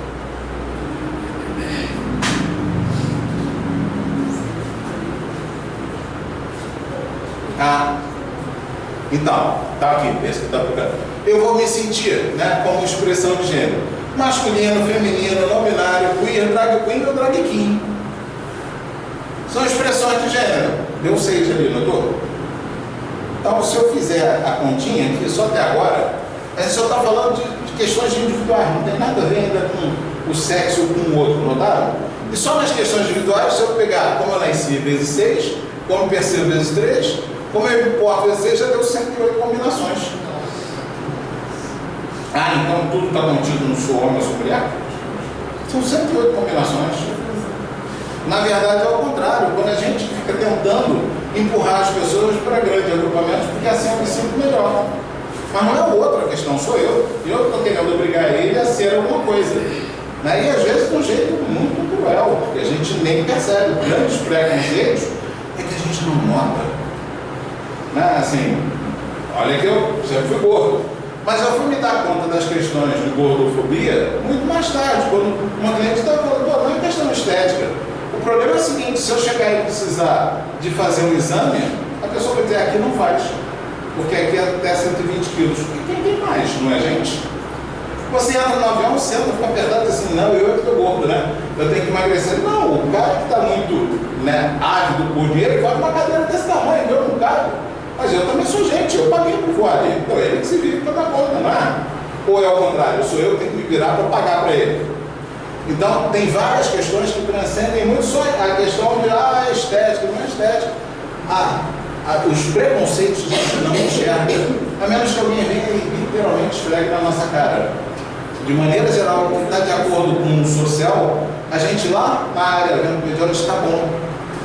Então, tá aqui, esse que está procurando. Eu vou me sentir, né, como expressão de gênero. masculino, feminino, não binário, queer, drag queen ou drag king. São expressões de gênero. Deu 6 ali, notou? Então, se eu fizer a continha aqui, só até agora, a gente só está falando de questões individuais, não tem nada a ver ainda com o sexo ou com o outro, notaram? E só nas questões individuais, se eu pegar como eu nasci vezes 6, como percebo vezes 3, como eu importo vezes 6, já deu 108 combinações. Ah, então tudo está contido no sou homem ou sou mulher? São 108 combinações. Na verdade, é ao contrário, quando a gente fica tentando empurrar as pessoas para grandes agrupamentos, porque assim eu me sinto melhor. Mas não é o outro, a questão sou eu. E eu estou querendo obrigar ele a ser alguma coisa. Né? E às vezes de um jeito muito cruel, porque a gente nem percebe. Grandes preconceitos é que a gente não nota. Né? Assim, olha que eu sempre fui gordo. Mas eu fui me dar conta das questões de gordofobia muito mais tarde, quando uma cliente estava falando, pô, não é questão estética. O problema é o seguinte, se eu chegar e precisar de fazer um exame, a pessoa vai dizer, aqui não faz, porque aqui é até 120 quilos. E quem tem mais, não é gente? Você entra no avião, senta, fica apertado assim, não, eu que estou gordo, né? Eu tenho que emagrecer. Não, o cara que está muito, né, ávido por dinheiro, vai numa cadeira desse tamanho, eu não cabe. Mas eu também sou gente, eu paguei por voar ali. Então ele que se vive para dar conta, não é? Ou é ao contrário, sou eu que tenho que me virar para pagar para ele. Então, tem várias questões que transcendem muito só a questão de, é estética, não é estética. Os preconceitos a gente não enxerga, a menos que alguém venha e literalmente esfregue na nossa cara. De maneira geral, o que está de acordo com o social, a gente lá na área, vendo o vídeo, está bom,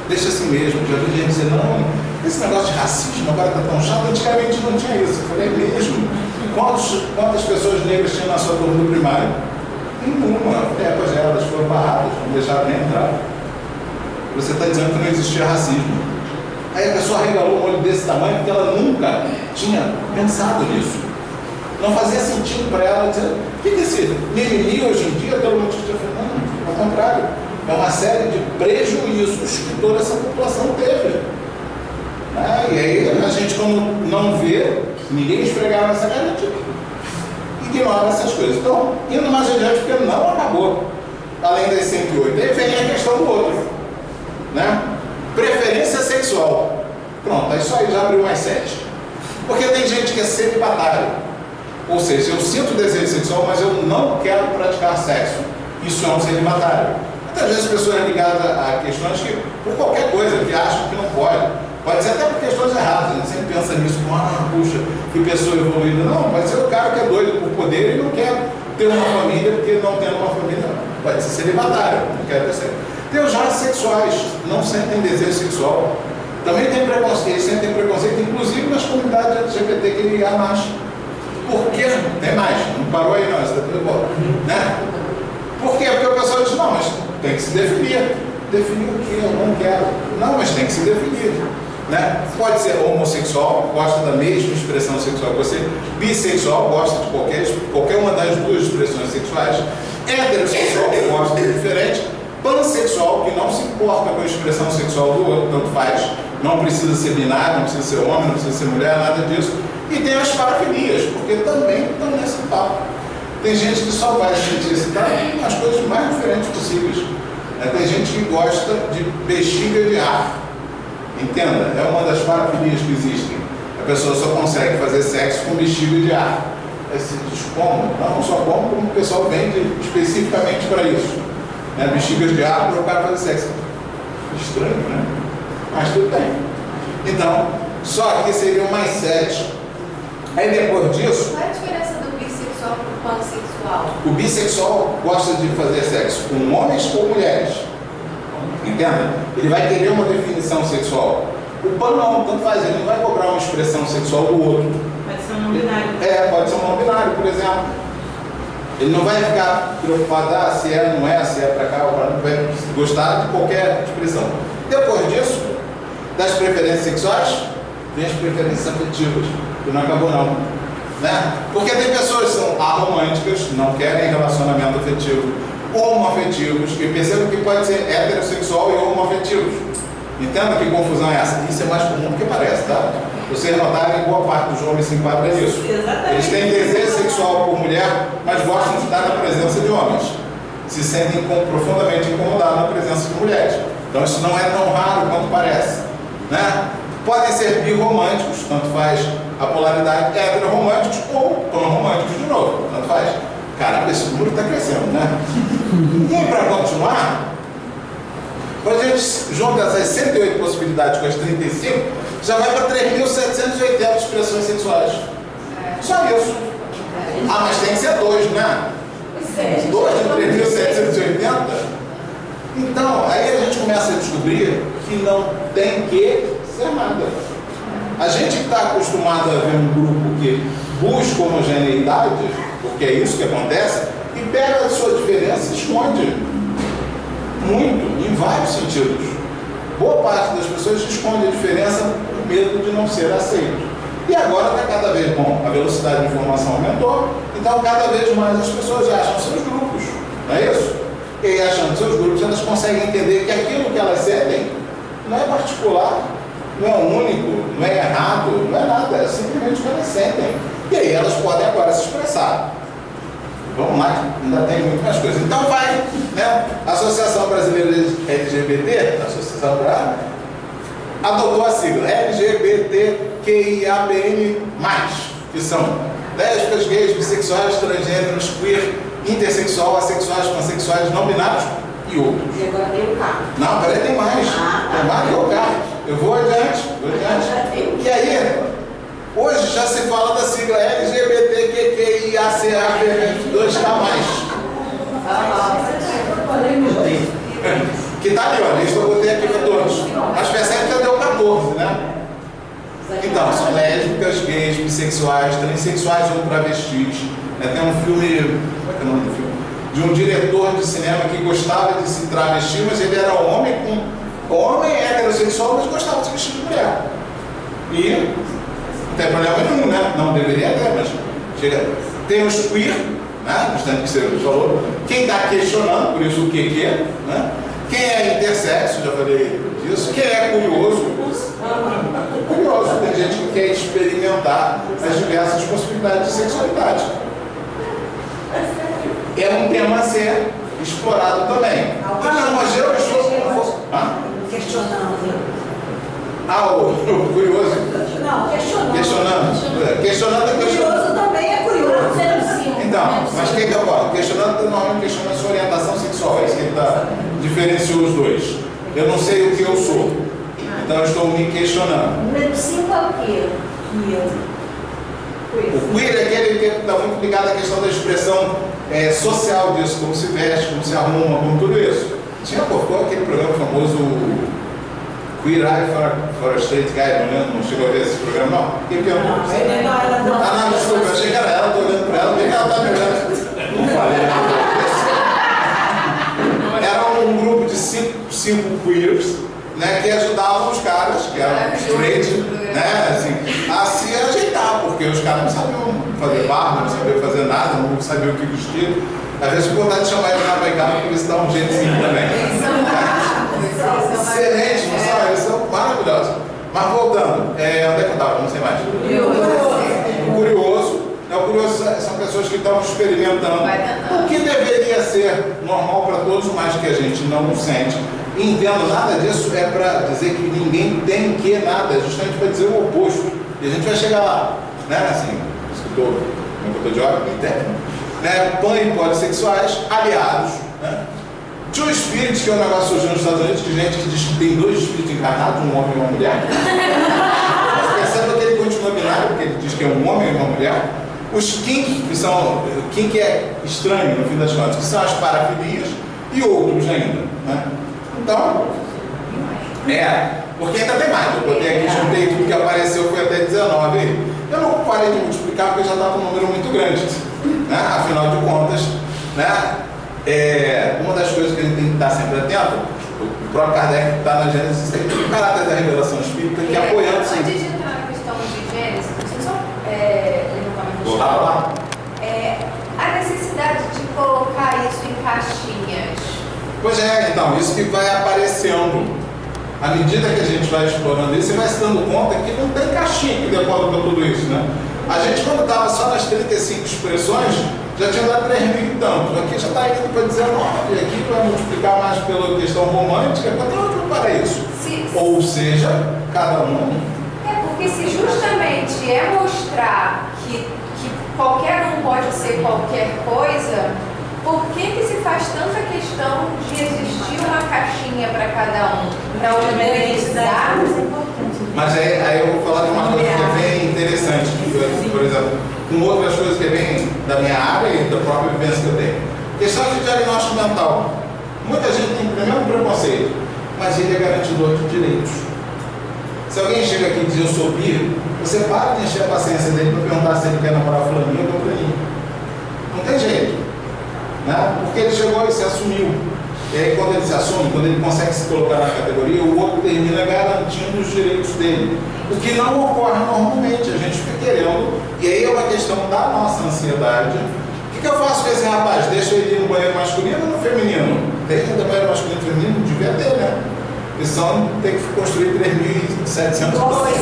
deixa assim mesmo. Já vi gente dizer, não, esse negócio de racismo agora está tão chato, antigamente não tinha isso. Eu falei, mesmo? Quantas pessoas negras tinham na sua turma do primário? Nenhuma. Pois elas foram barradas, não deixaram nem entrar. Você está dizendo que não existia racismo. Aí a pessoa regalou um olho desse tamanho porque ela nunca tinha pensado nisso. Não fazia sentido para ela dizer, o que é esse mimimi hoje em dia? Todo mundo tinha falado, não, ao contrário. É uma série de prejuízos que toda essa população teve. E aí a gente, como não vê, ninguém esfregava essa cara, a gente ignora essas coisas. Então, indo mais adiante, porque não acabou, além das 108. Aí vem a questão do outro, né? Preferência sexual. Pronto, aí só aí já abriu mais 7. Porque tem gente que é celibatário. Ou seja, eu sinto desejo sexual, mas eu não quero praticar sexo. Isso é um celibatário. Muitas vezes pessoas ligadas a questões que, por qualquer coisa, que acham que não pode. Pode ser até por questões erradas. A gente sempre pensa nisso, como, puxa, que pessoa evoluída. Não, pode ser o cara que é doido por poder e não quer ter uma família, porque não tendo uma família, pode ser celibatário, não quer ter sexo. Tem os homossexuais, não sentem desejo sexual. Também tem preconceito, sentem preconceito, inclusive nas comunidades LGBTQIA+. Por quê? Tem mais, não parou aí não, isso está tudo bom. Né? Por quê? Porque o pessoal diz, não, mas tem que se definir. Definir o quê? Eu não quero. Não, mas tem que se definir. Né? Pode ser homossexual, gosta da mesma expressão sexual que você, bissexual, gosta de qualquer uma das duas expressões sexuais, heterossexual, que gosta de diferente, pansexual, que não se importa com a expressão sexual do outro, tanto faz, não precisa ser binário, não precisa ser homem, não precisa ser mulher, nada disso. E tem as parafilias, porque também estão nesse papo. Tem gente que só vai se sentir excitado nas coisas mais diferentes possíveis. Tem gente que gosta de bexiga de ar. Entenda, é uma das parafilias que existem. A pessoa só consegue fazer sexo com bexiga de ar. Esse como? Não só como o pessoal vende especificamente para isso. Bexigas de ar para o cara fazer sexo. Estranho, né? Mas tudo bem. Então, só que seriam mais 7. Aí depois disso... Qual é a diferença do bissexual para o pansexual? O bissexual gosta de fazer sexo com homens ou mulheres. Entenda? Ele vai querer uma definição sexual. O pan não, tanto faz, ele não vai cobrar uma expressão sexual do outro. Pode ser um não binário. Pode ser um não binário, por exemplo. Ele não vai ficar preocupado, se é, não é, se é para cá ou para lá, vai gostar de qualquer expressão. Depois disso, das preferências sexuais, vem as preferências afetivas, que não acabou não. Né? Porque tem pessoas que são aromânticas, não querem relacionamento afetivo, homoafetivos, que percebam que pode ser heterossexual e homoafetivos. Entenda que confusão é essa? Isso é mais comum do que parece, tá? Vocês notarem que boa parte dos homens se enquadra nisso. Exatamente. Eles têm desejo sexual por mulher, mas gostam de estar na presença de homens. Se sentem profundamente incomodados na presença de mulheres. Então isso não é tão raro quanto parece, né? Podem ser birromânticos, tanto faz a polaridade, heteroromânticos ou panromânticos de novo, tanto faz. Caramba, esse número está crescendo, né? E para continuar, quando a gente junta essas 108 possibilidades com as 35, já vai para 3.780 expressões sexuais. Só isso. Ah, mas tem que ser 2, né? 2 de 3.780? Então, aí a gente começa a descobrir que não tem que ser nada. A gente que está acostumado a ver um grupo que busca homogeneidade, porque é isso que acontece, e pega a sua diferença e esconde. Muito, em vários sentidos. Boa parte das pessoas esconde a diferença por medo de não ser aceito. E agora está cada vez, bom, a velocidade de informação aumentou, então cada vez mais as pessoas acham seus grupos, não é isso? E aí, achando seus grupos, elas conseguem entender que aquilo que elas sentem não é particular, não é único, não é errado, não é nada, é simplesmente o que elas sentem. E aí elas podem agora se expressar. Vamos lá, ainda tem muito mais coisas. Então vai, né? A Associação Brasileira LGBT, a Associação Brasileira, adotou a sigla LGBTQIAPN+, que são lésbicas, gays, bissexuais, transgêneros, queer, intersexual, assexuais, pansexuais, não binários e outros. E agora tem o carro. Não, peraí, tem mais. Tem mais que o carro. Eu vou adiante, E aí, hoje já se fala da sigla LGBTQIACAP2K+. Que tá ali, ó, isso eu botei aqui para todos. Mas percebe que já deu 14, né? Então, são lésbicas, gays, bissexuais, transexuais ou travestis. Tem um filme, como é que é o nome do filme? De um diretor de cinema que gostava de se travestir, mas ele era homem heterossexual, mas gostava de se vestir de mulher. E não tem problema nenhum, né? Não deveria ter, mas chega. Tem os queer, né? Bastante que você falou. Quem está questionando, por isso o que é, né? Quem é intersexo, já falei disso. Quem é curioso. Curioso, tem gente que quer experimentar as diversas possibilidades de sexualidade. É um tema a ser explorado também. Não, mas eu estou... Questionando. O curioso? Não, questionando. Questionando. Curioso também é curioso. Então, mas o que eu falo? Questionando normalmente questiona a sua orientação sexual. É isso que ele diferenciou os dois. Eu não sei o que eu sou. Então eu estou me questionando. O número 5 é o quê? O queer é aquele que está muito ligado à questão da expressão social disso, como se veste, como se arruma, como tudo isso. Ficou aquele programa famoso Queer Eye for a Straight Guy, não chegou a ver esse programa, não? Quem que é? Não, desculpa, eu achei que era ela, estou olhando para ela, por que ela está me olhando? Não falei, era um grupo de cinco queers, né, que ajudavam os caras, que eram straight, né, assim, a se ajeitar, porque os caras não sabiam fazer barba, não sabiam fazer nada, não sabiam o que vestir. Às vezes eu vontade de chamar ele lá para cá para ver se dá um jeitinho também. Excelente, não sabe? Eles são maravilhosos. Mas voltando, onde é que eu estava? Não sei mais. O curioso são pessoas que estão experimentando o que deveria ser normal para todos, mas que a gente não sente. E entendo, nada disso é para dizer que ninguém tem que nada, é justamente para dizer o oposto. E a gente vai chegar lá, né? Assim, escutou, como eu estou de hora, interno. Né? Pan e polissexuais, aliados, né? Two Spirits, que é um negócio surgiu nos Estados Unidos, de gente que diz que tem dois espíritos encarnados, um homem e uma mulher. Mas percebe que ele continua binário, porque ele diz que é um homem e uma mulher. Os kink, que são, kink é estranho, no fim das contas, que são as parafilias, e outros ainda, né? Então, porque ainda tem mais. Eu botei aqui, juntei tudo que apareceu, foi até 19 aí. Eu não parei de multiplicar porque já estava um número muito grande, né? Afinal de contas, né? Uma das coisas que a gente tem que estar sempre atento, o próprio Kardec está na Gênesis, o caráter da revelação espírita que apoiando. Antes de entrar na questão de Gênesis, deixa eu só levantar uma questão. Lá. A necessidade de colocar isso em caixinhas. Pois é, então, isso que vai aparecendo. À medida que a gente vai explorando isso, você vai se dando conta que não tem caixinha que decola para tudo isso, né? A gente, quando estava só nas 35 expressões, já tinha dado 3.000 e tanto. Aqui já está indo para 19, aqui vai multiplicar mais pela questão romântica. Quanto é para isso? Ou seja, cada um. Porque se justamente é mostrar que qualquer um pode ser qualquer coisa, por que se faz tanta questão de existir uma caixinha para cada um? Para organizar? Mas aí eu vou falar de uma coisa que é bem interessante, por exemplo, com outras coisas que vem da minha área e da própria vivência que eu tenho. Questão de diagnóstico mental. Muita gente tem o mesmo preconceito, mas ele é garantidor de direitos. Se alguém chega aqui e diz eu sou bi, você para de encher a paciência dele para perguntar se ele quer namorar fulaninho ou fulaninho. Não tem jeito. Né? Porque ele chegou e se assumiu. E aí quando ele se assume, quando ele consegue se colocar na categoria, o outro termina garantindo os direitos dele. O que não ocorre normalmente, a gente fica querendo, e aí é uma questão da nossa ansiedade. O que eu faço com esse rapaz? Deixa ele ir no banheiro masculino ou no feminino? Tem ainda banheiro masculino e feminino? Devia ter, né? E só tem que construir 3.700 banheiros.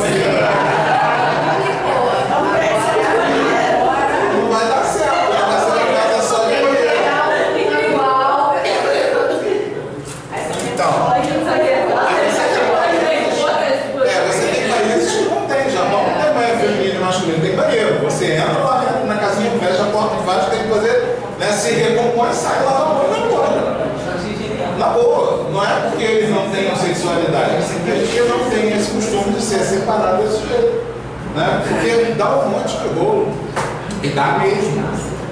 Não vai dar certo, vai ser uma casa só de banheiro. Então, você tem países que não tem, Japão não tem banheiro feminino e masculino, tem banheiro. Você entra lá na casinha, fecha a porta de baixo, tem que fazer, né, se recompõe e sai lá na boa. Não é porque eles não tenham sexualidade, é simplesmente porque não tem esse costume de ser separado desse jeito. Né? Porque dá um monte de rolo. E dá mesmo.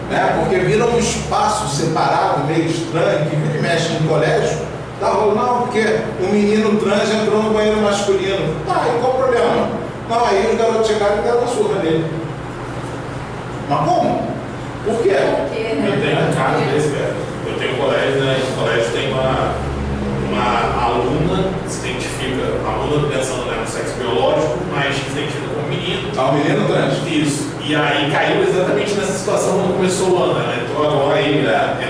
Né? Porque vira um espaço separado, meio estranho, que vira e mexe no colégio. Dá rolo, não, porque o menino trans entrou no banheiro masculino. Tá, e qual o problema? Não, aí os garotos chegaram e deram uma surra nele. Mas como? Por quê? Eu tenho um caso desse, velho. Eu tenho um colégio, né? Esse colégio tem uma aluna que se identifica, aluna pensando, né, no sexo biológico, mas que se identifica como menino. Um menino trans. Isso. E aí caiu exatamente nessa situação quando começou o ano, né?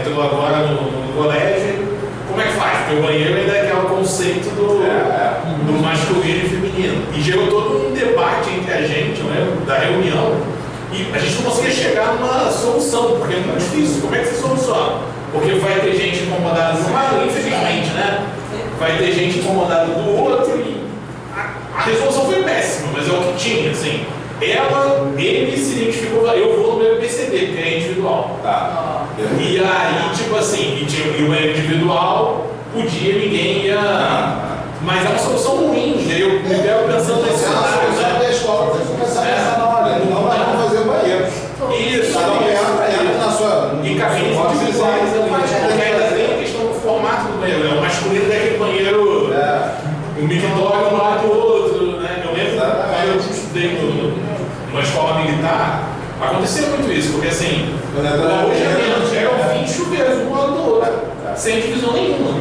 Entrou agora no colégio. Como é que faz? Porque o banheiro ainda é aquele conceito do masculino e feminino. E gerou todo um debate entre a gente, né, da reunião, e a gente não conseguia chegar numa solução, porque é muito difícil. Como é que se soluciona? Porque vai ter gente incomodada de um lado, infelizmente, né? Vai ter gente incomodada do outro, e a resolução foi péssima, mas é o que tinha, assim. Ele se identificou, eu vou no meu PCD, porque é individual. Tá. E aí, tipo assim, e o banheiro individual, podia, ninguém ia. Mas é uma solução ruim, eu me pego pensando nesse cenário, né? A escola tem que começar a pensar na hora, não vai fazer banheiro. Isso, cada um entra na sua. em caminhos individuais, porque ainda tem a questão do formato do banheiro, né? O masculino tem aquele banheiro, o mictório um lado do outro, né? Eu lembro quando eu estudei numa escola militar, acontecia muito isso, porque assim, hoje é menos, eram 20 chuveiros um lado do outro, sem divisão nenhuma.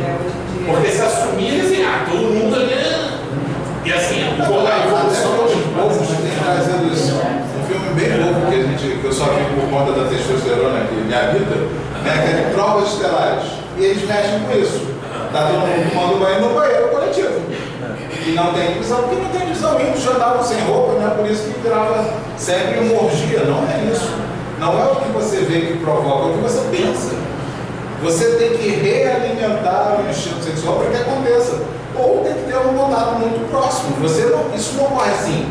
Porque se assumia assim, todo mundo ali. E assim, a evolução hoje, tem trazendo isso. Um filme bem novo que eu só vi por conta da testosterona que me habita, né, que é de Trovas Estelares. E eles mexem com isso. Tá todo mundo tomando banho no banheiro coletivo. E não tem divisão, porque não tem divisão. Índios já estavam sem roupa, né? Por isso que virava sempre uma orgia. Não é isso. Não é o que você vê que provoca, é o que você pensa. Você tem que realimentar o instinto sexual para que aconteça. Ou tem que ter um contato muito próximo. Isso não ocorre assim.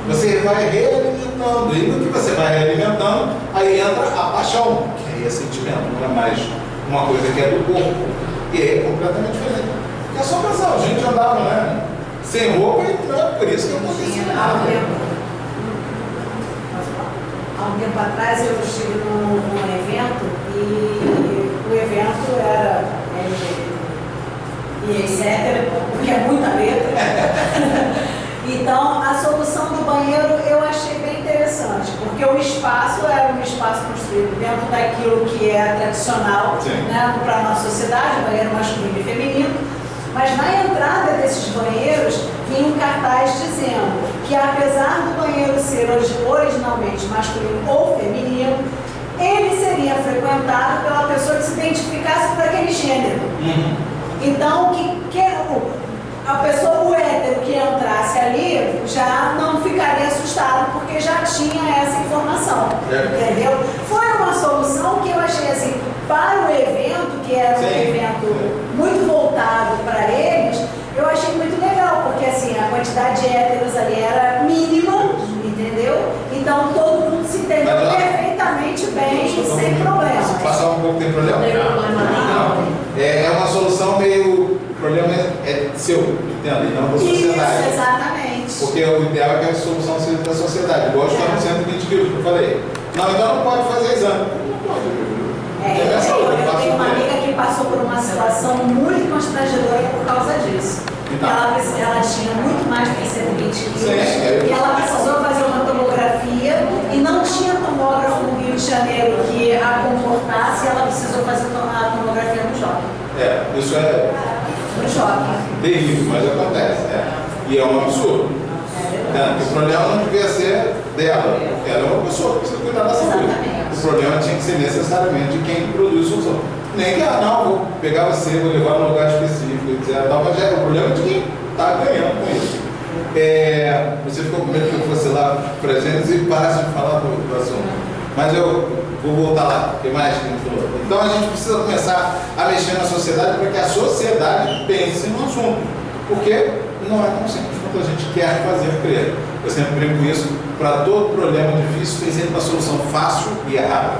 Você vai realimentando. E no que você vai realimentando, aí entra a paixão, que aí é sentimento, não é mais uma coisa que é do corpo. E aí é completamente diferente. Porque é só pensar, a gente andava, né? Sem roupa, e não é por isso que eu não consigo nada. Há um tempo atrás eu estive num evento e o evento era e etc, porque é muita letra. Então, a solução do banheiro eu achei bem interessante, porque o espaço era um espaço construído dentro daquilo que é tradicional, né, para a nossa sociedade, banheiro masculino e feminino, mas na entrada desses banheiros vinha um cartaz dizendo que, apesar do banheiro ser originalmente masculino ou feminino, ele seria frequentado pela pessoa que se identificasse por aquele gênero. Então, a pessoa, entendeu? Foi uma solução que eu achei assim, para o evento, que era um evento muito voltado para eles, eu achei muito legal, porque assim, a quantidade de héteros ali era mínima, entendeu? Então todo mundo se entendeu perfeitamente bem, sem problema. Se passar um pouco tem problema? Não tem problema não. É uma solução meio... O problema é seu, entende? Não da sociedade. Isso, exatamente. Porque o ideal é que a solução seja da sociedade. Igual estamos 120 quilos, que eu falei. Não, então não pode fazer exame. Não pode. Eu tenho uma amiga que passou por uma situação muito constrangedora por causa disso. Então. Ela tinha muito mais de 120 quilos e ela precisou fazer uma tomografia e não tinha tomógrafo no Rio de Janeiro que a comportasse e ela precisou fazer a tomografia no shopping. Isso é No shopping. terrível, mas acontece. E é um absurdo. O problema não devia ser dela, porque ela é uma pessoa que precisa cuidar da saúde. Exatamente. O problema tinha que ser necessariamente de quem produz solução. Nem que, não, vou pegar você, vou levar num lugar específico, etc. Mas o problema é de quem está ganhando com isso. Você ficou com medo que eu fosse lá para a gente e parasse de falar do assunto. Mas eu vou voltar lá, o que mais que a gente falou? Então a gente precisa começar a mexer na sociedade para que a sociedade pense no assunto. Porque não é tão simples quanto a gente quer fazer crer. Eu sempre brinco isso, para todo problema difícil tem sempre uma solução fácil e errada.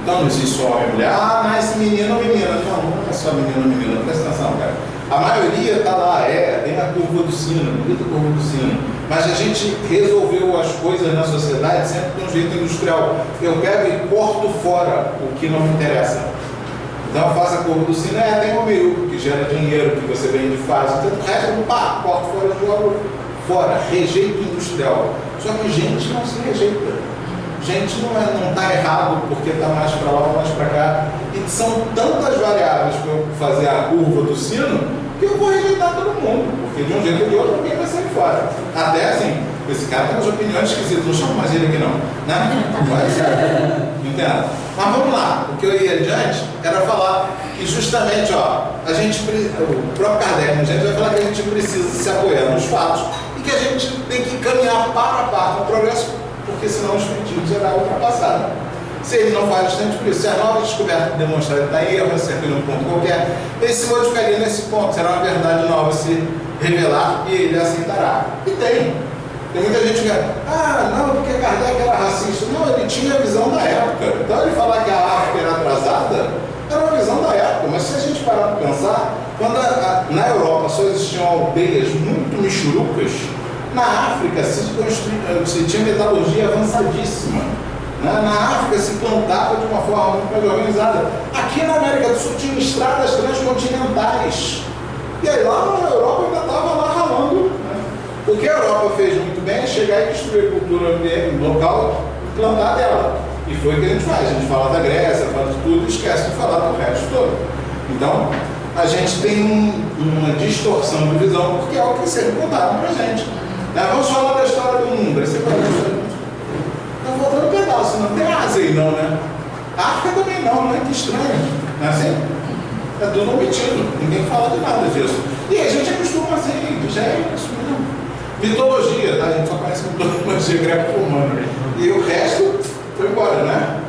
Então não existe só homem e mulher, nasce menino ou menina. Não é só menino ou menina, presta atenção, cara. A maioria está lá, tem a curva do sino, bonita curva do sino. Mas a gente resolveu as coisas na sociedade sempre de um jeito industrial. Eu pego e corto fora o que não me interessa. Então eu faço a curva do sino, tem o meio, que gera dinheiro, que você vende fácil. Então o resto eu corto fora e jogo fora. Rejeito industrial. Só que gente não se rejeita. Gente não está errado porque está mais para lá ou mais para cá. E são tantas variáveis para eu fazer a curva do sino que eu vou rejeitar todo mundo. Porque de um jeito ou de outro alguém vai sair fora. Até assim, esse cara tem umas opiniões esquisitas, não chamo mais ele aqui não. Né? Mas, entenda. Mas vamos lá, o que eu ia adiante era falar que justamente, o próprio Kardec, a gente vai falar que a gente precisa se apoiar nos fatos e que a gente tem que caminhar para a par com o progresso, porque senão os feitiços será ultrapassado. Se ele não faz justamente por isso, se a nova descoberta demonstrar que está em erro, se aquele um ponto qualquer, ele se modificaria nesse ponto, será uma verdade nova se revelar e ele aceitará. E tem muita gente que não, porque Kardec era racista. Não, ele tinha a visão da época. Então ele falar que a África era atrasada, era uma visão da época. Mas se a gente parar para pensar, quando na Europa só existiam aldeias muito michurucas, na África se tinha metalurgia avançadíssima. Na África se plantava de uma forma muito mais organizada. Aqui na América do Sul tinha estradas transcontinentais. E aí lá na Europa ainda estava lá ralando. O que a Europa fez muito bem é chegar e destruir a cultura local e plantar dela. E foi o que a gente faz. A gente fala da Grécia, fala de tudo e esquece de falar do resto todo. Então, a gente tem uma distorção de visão, porque é o que sempre contaram pra gente. Vamos falar da história do mundo. Aí você fala, está faltando um pedaço, não tem Ásia aí não, né? A África também não é? Que estranho. Não é assim? É tudo omitido, ninguém fala de nada disso. E a gente acostuma assim, já é isso mesmo. Mitologia, tá? A gente só conhece mitologia greco-romana. E o resto foi embora, né?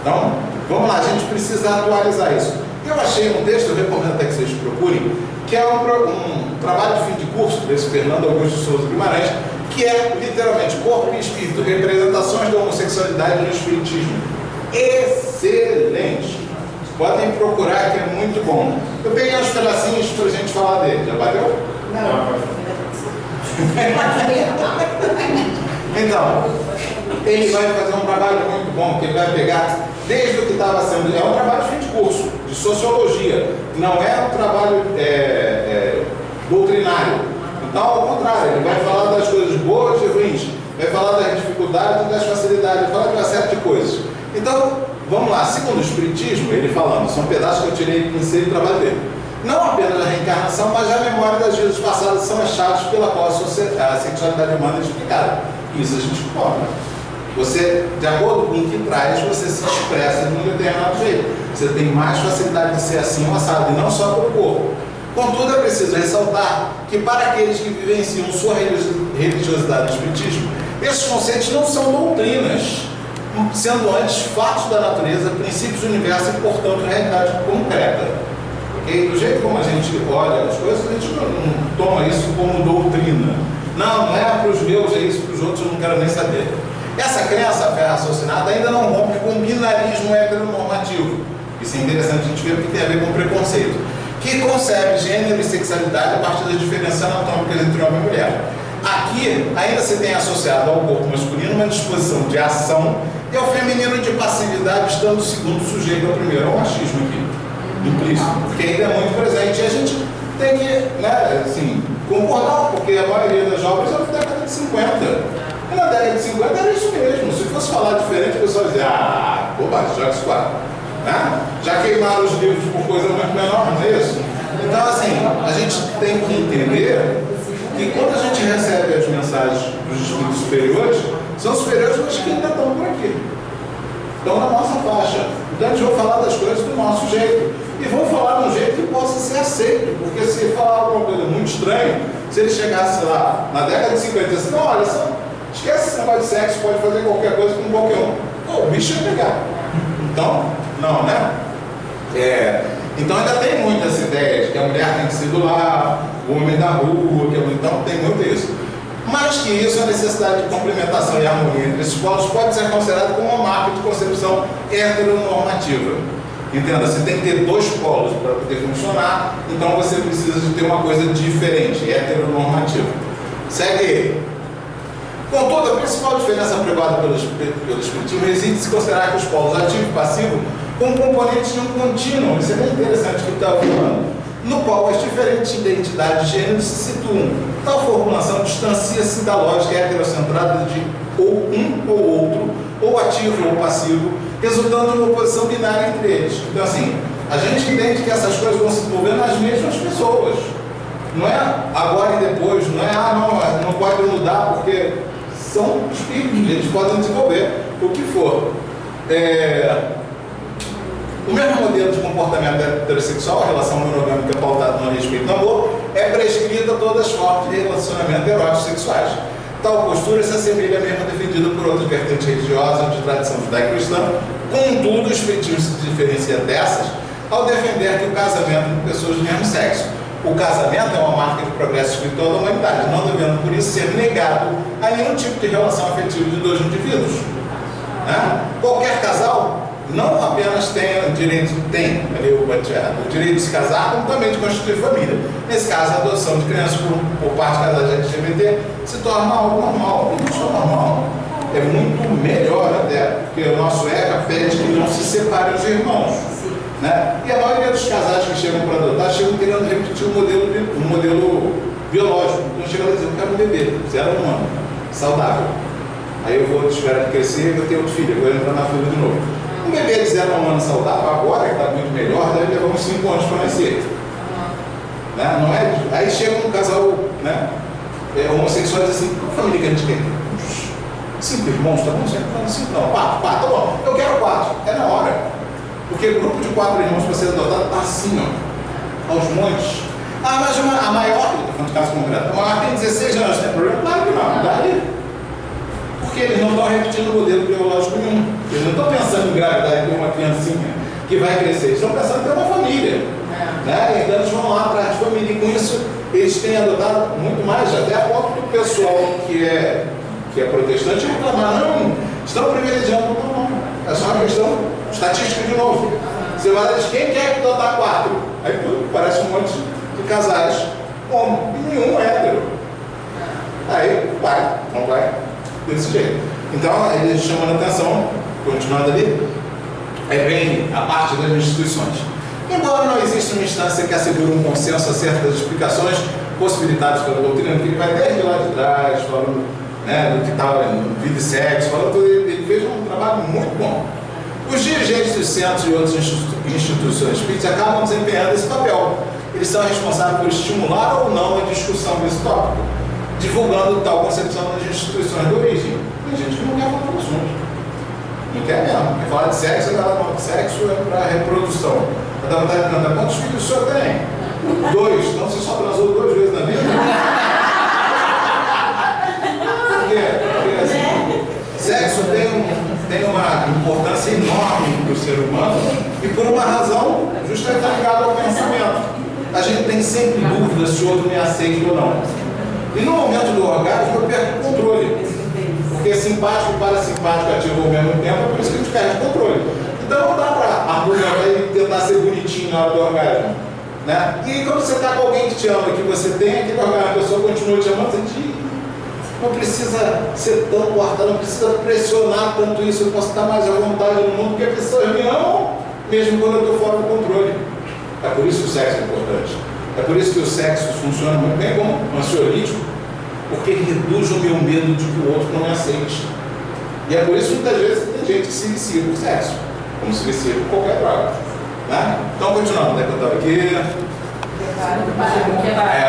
Então, vamos lá, a gente precisa atualizar isso. Eu achei um texto, eu recomendo até que vocês procurem, que é um trabalho de fim de curso desse Fernando Augusto de Souza Guimarães, que é literalmente Corpo e Espírito, representações da homossexualidade no espiritismo. Excelente! Podem procurar, que é muito bom. Eu peguei uns pedacinhos para a gente falar dele. Já bateu? Não. Então, ele vai fazer um trabalho muito bom, que ele vai pegar desde o que estava sendo. É um trabalho de fim de curso, de sociologia. Não é um trabalho doutrinário. Então, ao contrário, ele vai falar das coisas boas e ruins, vai falar das dificuldades e das facilidades, vai falar de uma série de coisas. Então, vamos lá, segundo o Espiritismo, ele falando, são pedaços que eu tirei do princípio do trabalho dele. Não apenas a reencarnação, mas a memória das vidas passadas são as chaves pela qual a sexualidade humana é explicada. Isso a gente cobra. Você, de acordo com o que traz, você se expressa de um determinado jeito. Você tem mais facilidade de ser assim ou assado, e não só pelo corpo. Contudo, é preciso ressaltar que para aqueles que vivenciam sua religiosidade do Espiritismo, esses conceitos não são doutrinas, sendo antes fatos da natureza, princípios do universo e, portanto, realidade concreta. Okay? Do jeito como a gente olha as coisas, a gente não toma isso como doutrina. Não é para os meus, é isso, para os outros eu não quero nem saber. Essa crença, a fé raciocinada, ainda não rompe com o binarismo heteronormativo. Isso é interessante a gente ver porque tem a ver com preconceito, que concebe gênero e sexualidade a partir das diferenças anatômicas entre homem e mulher. Aqui, ainda se tem associado ao corpo masculino uma disposição de ação e ao feminino de passividade, estando o segundo sujeito ao primeiro, ao machismo aqui, implícito, porque ainda é muito presente. E a gente tem que, né, assim, concordar, porque a maioria das obras é da década de 50. E na década de 50 era isso mesmo. Se fosse falar diferente, o pessoal dizia, bobagem, joga isso fora. Né? Já queimaram os livros por coisa muito menor, não é isso? Então, assim, a gente tem que entender que quando a gente recebe as mensagens dos espíritos superiores, são superiores, mas que ainda estão por aqui. Estão na nossa faixa. Então, a gente vai falar das coisas do nosso jeito. E vão falar de um jeito que possa ser aceito. Porque se falar alguma coisa muito estranha, se ele chegasse lá na década de 50 e disse, não, olha só, esquece esse negócio de sexo, pode fazer qualquer coisa com qualquer um. Pô, o bicho ia pegar. Então, não, né? Então ainda tem muito essa ideia de que a mulher tem que ser do lar, o homem da rua, então tem muito isso. Mais que isso, a necessidade de complementação e harmonia entre esses polos pode ser considerada como uma marca de concepção heteronormativa. Entenda, você tem que ter dois polos para poder funcionar, então você precisa de ter uma coisa diferente, heteronormativa. Segue ele. Contudo, a principal diferença pregada pelo Espiritismo reside em se considerar que os polos ativo e passivo como componentes de um contínuo, isso é bem interessante que está falando, no qual as diferentes identidades de gênero se situam. Tal formulação distancia-se da lógica heterocentrada de ou um ou outro, ou ativo ou passivo, resultando de uma oposição binária entre eles. Então, assim, a gente entende que essas coisas vão se desenvolver nas mesmas pessoas. Não é agora e depois, não é, não pode mudar porque são espíritos, eles podem desenvolver o que for. O mesmo modelo de comportamento heterossexual, a relação monogâmica pautada no respeito e no amor, é prescrita a todas as formas de relacionamento eróticos sexuais. Tal postura se assemelha mesmo defendida por outras vertentes religiosas de tradição judaico-cristã. Contudo, o Espiritismo se diferencia dessas ao defender que o casamento de pessoas do mesmo sexo. O casamento é uma marca de progresso espiritual da humanidade, não devendo por isso ser negado a nenhum tipo de relação afetiva de dois indivíduos. Qualquer casal não apenas tem o direito de se casar, como também de constituir família. Nesse caso, a adoção de crianças por parte de casais LGBT se torna algo normal. E não só normal, é muito melhor até, porque o nosso ECA pede que não se separem os irmãos. Né? E a maioria dos casais que chegam para adotar chegam querendo repetir o modelo biológico. Então chega a dizer, eu quero um bebê, 0 a 1 ano, saudável. Aí eu vou esperar ele crescer e vou ter outro filho, eu vou entrar na fila de novo. Um bebê de 0 a 1 ano saudável, agora que está muito melhor, deve levar uns 5 anos para nascer. Né? Não é? Aí chega um casal, né, homossexual e diz assim, qual família que a gente tem? 5 irmãos, tá bom? 5 não, 4, tá bom, eu quero 4, é na hora. Porque o grupo de 4 irmãos para ser adotado está assim, ó, aos montes. Mas a maior, estou falando de caso concreto, a maior tem 16 anos, tem problema? Claro que não, daí. Porque eles não estão repetindo o modelo biológico nenhum. Eles não estão pensando em engravidar e ter uma criancinha que vai crescer, eles estão pensando em ter uma família. Né? Então eles vão lá atrás de família e com isso eles têm adotado muito mais, até a ponto do pessoal que é protestante reclamar, não, estão privilegiando o não. É só uma questão estatística de novo. Você vai dizer, quem quer adotar 4? Aí tudo parece um monte de casais homo, e nenhum hétero. Aí vai, não vai desse jeito. Então, eles chamando a atenção, continuando ali, é bem a parte das instituições. Embora não exista uma instância que assegure um consenso acerca das explicações possibilitadas pela doutrina, que ele vai desde lá de trás, falando, né, do que estava em vida e sexo, falando tudo, ele fez um trabalho muito bom. Os dirigentes dos centros e outras instituições espíritas acabam desempenhando esse papel. Eles são responsáveis por estimular ou não a discussão desse tópico, divulgando tal concepção das instituições de origem. Tem gente que não quer falar do assunto. Não quer mesmo. Quer falar de sexo, sexo é para reprodução. A dá vontade de perguntar, quantos filhos o senhor tem? 2. Então você só transou 2 vezes na vida? Porque assim, sexo tem uma ser humano e por uma razão justamente ligada ao pensamento. A gente tem sempre dúvida se o outro me aceita ou não. E no momento do orgasmo eu perco o controle. Porque simpático e parasimpático ativo ao mesmo tempo, é por isso que a gente perde o controle. Então não dá para argumentar e tentar ser bonitinho na hora do orgasmo. Né? E quando você está com alguém que te ama, que você tem aquele orgasmo, a pessoa continua te amando, você diz, não precisa ser tão corta, não precisa pressionar tanto isso, eu posso estar mais à vontade no mundo, porque as pessoas me amam, mesmo quando eu estou fora do controle. É por isso que o sexo é importante. É por isso que o sexo funciona muito bem como um ansiolítico, porque reduz o meu medo de que o outro não me aceite. E é por isso que muitas vezes tem gente que se vicia por sexo, como se vicia por qualquer droga. Né? Então, continuando, onde é que eu estava aqui?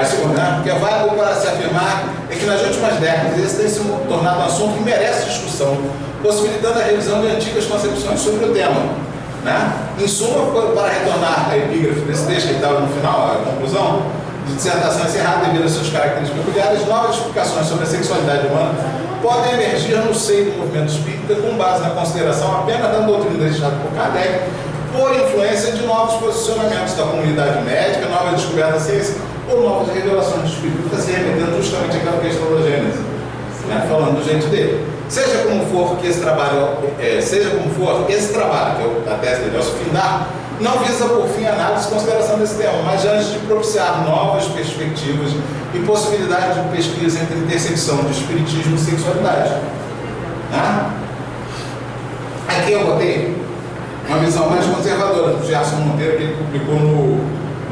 A segunda, né? O que é válido para se afirmar é que nas últimas décadas esse tem se tornado um assunto que merece discussão, possibilitando a revisão de antigas concepções sobre o tema. Né? Em suma, para retornar à epígrafe desse texto que estava no final, a conclusão de dissertação encerrada devido às suas características peculiares, novas explicações sobre a sexualidade humana podem emergir no seio do movimento espírita com base na consideração apenas da doutrina deixada por Kardec, por influência de novos posicionamentos da comunidade médica, novas descobertas da ciência ou novas revelações do espírito, se remetendo justamente àquela questão da Gênese, né? Falando do jeito dele. Seja como for esse trabalho, que é a tese de Nelson Findar, não visa por fim análise e consideração desse tema, mas antes de propiciar novas perspectivas e possibilidades de pesquisa entre intersecção de espiritismo e sexualidade. Né? Aqui eu botei uma visão mais conservadora do Gerson Monteiro, que ele publicou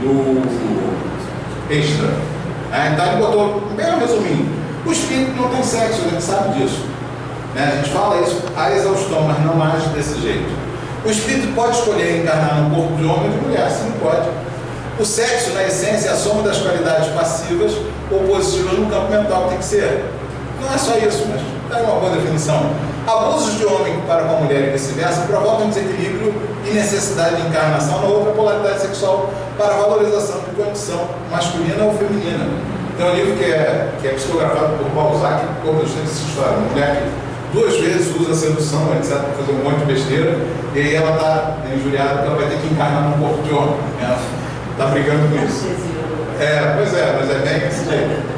no Extra. Então ele botou, bem resumindo, o espírito não tem sexo, a gente sabe disso. Né? A gente fala isso a exaustão, mas não age desse jeito. O espírito pode escolher encarnar no corpo de homem ou de mulher, sim, pode. O sexo, na essência, é a soma das qualidades passivas ou positivas no campo mental que tem que ser. Não é só isso, mas é uma boa definição. Abusos de homem para com a mulher e vice-versa provocam desequilíbrio e necessidade de encarnação na outra polaridade sexual para a valorização de condição masculina ou feminina. Tem um livro que é psicografado por Balzac, que conta essa história. Uma mulher que 2 vezes usa a sedução, etc., para fazer um monte de besteira, e aí ela está injuriada porque ela vai ter que encarnar num corpo de homem. Ela está brigando com isso. Pois é, mas é bem esse jeito.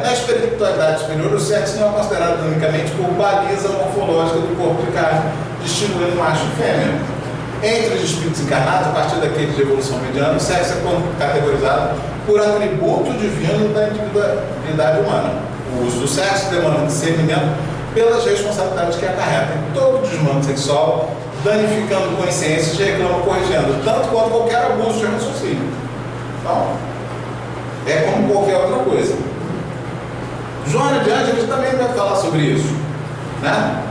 Na espiritualidade superior, o sexo não é considerado unicamente por baliza morfológica do corpo de carne, distinguindo macho e fêmea. Entre os espíritos encarnados, a partir daquele de evolução mediana, o sexo é categorizado por atributo divino da individualidade humana. O uso do sexo demanda discernimento pelas responsabilidades que acarreta. Todo desmando sexual, danificando consciências, reclama corrigindo, tanto quanto qualquer abuso de raciocínio. Então, é como qualquer outra coisa. Joana de Ângeles também vai falar sobre isso. Né?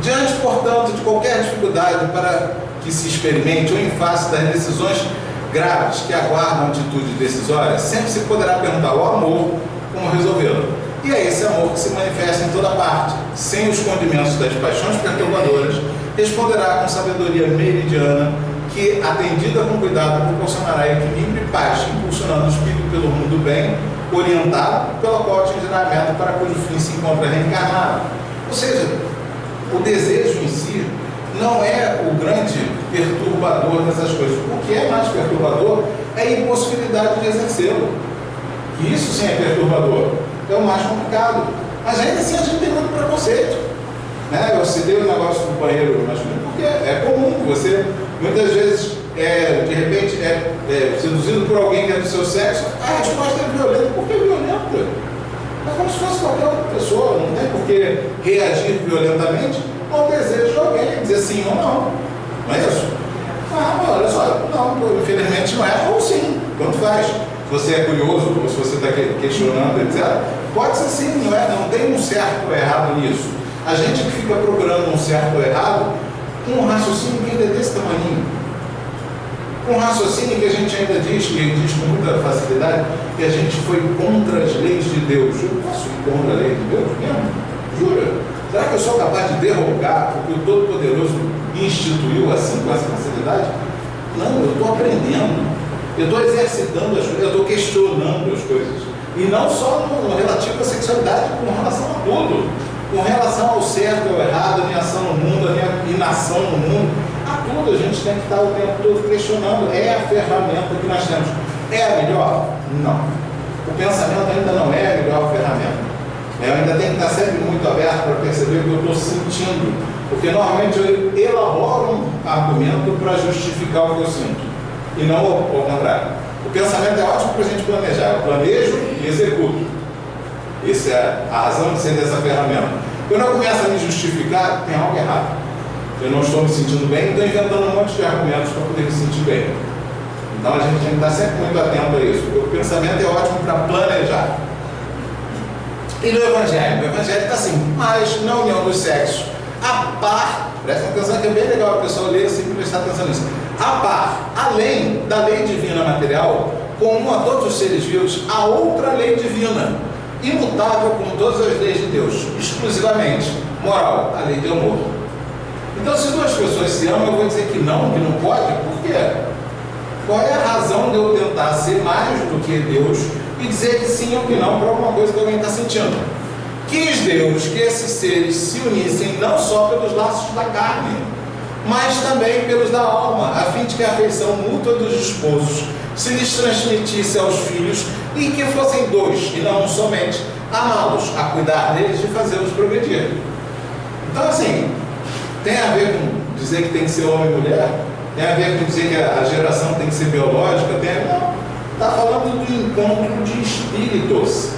Diante, portanto, de qualquer dificuldade para que se experimente ou em face das decisões graves que aguardam a atitude decisória, sempre se poderá perguntar ao amor como resolvê-lo. E é esse amor que se manifesta em toda parte, sem os condimentos das paixões perturbadoras, responderá com sabedoria meridiana que, atendida com cuidado, proporcionará equilíbrio e paz, impulsionando o espírito pelo mundo do bem, orientado pela qual atingirá a meta para cujo fim se encontra reencarnado. Ou seja, o desejo em si não é o grande perturbador dessas coisas. O que é mais perturbador é a impossibilidade de exercê-lo. E isso sim é perturbador. É o mais complicado. Mas ainda assim a gente tem muito preconceito. Né? Eu citei o negócio do banheiro masculino porque é comum. Você muitas vezes, de repente, seduzido por alguém que é do seu sexo, a resposta é violenta. Por que violenta? É como se fosse qualquer outra pessoa. Não tem por que reagir violentamente ao desejo de alguém, dizer sim ou não. Não é isso? Mas olha só, não, infelizmente não é, ou sim, tanto faz. Se você é curioso, ou se você está questionando, etc., pode ser sim, não é? Não tem um certo ou errado nisso. A gente que fica procurando um certo ou errado, um raciocínio que ainda é desse tamanho. Um raciocínio que a gente ainda diz, e diz com muita facilidade, que a gente foi contra as leis de Deus. Eu posso ir contra a lei de Deus mesmo? Jura? Será que eu sou capaz de derrogar o que o Todo-Poderoso instituiu assim, com essa facilidade? Não, eu estou aprendendo. Eu estou exercitando as coisas, eu estou questionando as coisas. E não só no relativo à sexualidade, com relação a tudo. Com relação ao certo ou errado, a minha ação no mundo, a minha inação no mundo. A tudo a gente tem que estar o tempo todo questionando. É a ferramenta que nós temos. É a melhor? Não. O pensamento ainda não é a melhor ferramenta. Eu ainda tenho que estar sempre muito aberto para perceber o que eu estou sentindo. Porque normalmente eu elaboro um argumento para justificar o que eu sinto. E não ao contrário. O pensamento é ótimo para a gente planejar. Eu planejo e executo. Essa é a razão de ser dessa ferramenta. Quando eu começo a me justificar, tem algo errado. Eu não estou me sentindo bem, estou inventando um monte de argumentos para poder me sentir bem. Então a gente tem que estar sempre muito atento a isso. Porque o pensamento é ótimo para planejar. E no Evangelho? O Evangelho está assim, mas na união dos sexos, a par, presta atenção que é bem legal a pessoa ler assim e prestar atenção nisso. A par, além da lei divina material, comum a todos os seres vivos, há outra lei divina, imutável como todas as leis de Deus, exclusivamente moral, a lei de amor. Então, se duas pessoas se amam, eu vou dizer que não pode, por quê? Qual é a razão de eu tentar ser mais do que Deus e dizer que sim ou que não para alguma coisa que alguém está sentindo? Quis Deus que esses seres se unissem não só pelos laços da carne, mas também pelos da alma, a fim de que a afeição mútua dos esposos se lhes transmitisse aos filhos e que fossem dois, e não um somente, amá-los, a cuidar deles e fazê-los progredir. Então, assim, tem a ver com dizer que tem que ser homem e mulher, tem a ver com dizer que a geração tem que ser biológica, não, está falando do encontro de espíritos.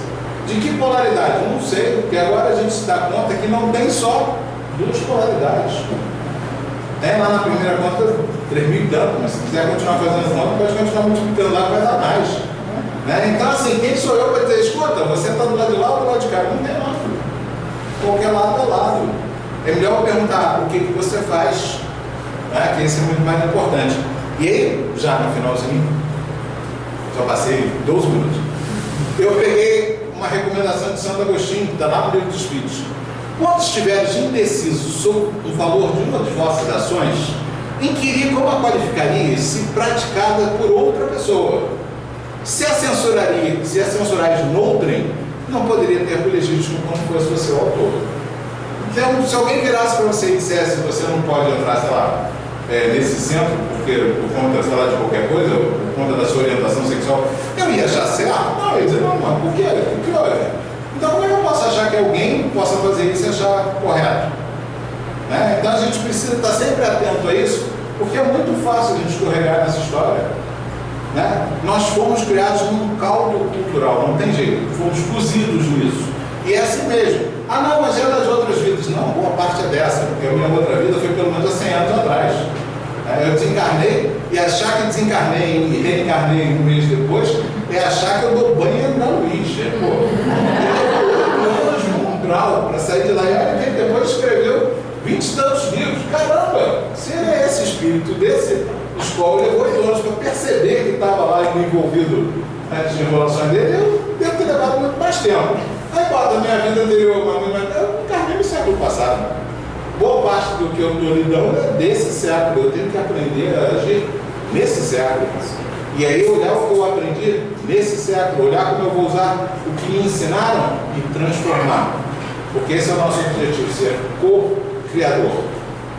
De que polaridade? Eu não sei, porque agora a gente se dá conta que não tem só duas polaridades. Tem lá na primeira conta 3.000 e tanto, mas se quiser continuar fazendo conta, pode continuar multiplicando lá, vai dar mais. Né? Então, assim, quem sou eu para dizer, escuta, você está do lado de lá ou do lado de cá? Não tem não. Qualquer lado é lado. É melhor perguntar o que você faz, né? Que esse é muito mais importante. E aí, já no finalzinho, só passei 12 minutos, eu peguei uma recomendação de Santo Agostinho, que está lá no Livro dos Espíritos. Quando estiveres indeciso sobre o valor de uma de vossas ações, inquirir como a qualificarias se praticada por outra pessoa. Se a censurares noutrem, não poderia ter por legítimo como fosse o seu autor. Então, se alguém virasse para você e dissesse que você não pode entrar, sei lá, nesse centro, porque por conta, sei lá, de qualquer coisa, por conta da sua orientação sexual, eu ia achar certo? Não, eu ia dizer, não, mas por quê? O que houve? Então, como é que eu posso achar que alguém possa fazer isso e achar correto? Né? Então, a gente precisa estar sempre atento a isso, porque é muito fácil a gente escorregar nessa história. Né? Nós fomos criados num caldo cultural, não tem jeito, fomos cozidos nisso. E é assim mesmo. Ah, não, mas é das outras vidas. Não, boa parte é dessa, porque a minha outra vida foi pelo menos há 100 anos atrás. Eu desencarnei, e achar que desencarnei e reencarnei um mês depois é achar que eu dou banho na Luiz. Um grau para sair de lá. E olha que ele depois escreveu 20 e tantos livros. Caramba, se ele é esse espírito desse escola, levou 8 anos para perceber que estava lá envolvido nas enrolações dele, eu devo ter levado muito mais tempo. Aí bota a minha vida anterior, eu encarnei no século passado. Boa parte do que eu estou lidando é desse século. Eu tenho que aprender a agir nesse século. E aí olhar o que eu aprendi nesse século, olhar como eu vou usar o que me ensinaram e transformar. Porque esse é o nosso objetivo, ser co-criador.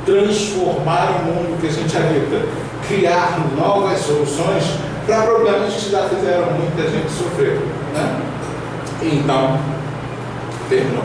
Transformar o mundo que a gente habita. Criar novas soluções para problemas que já fizeram muita gente sofrer. Né? Então, terminou.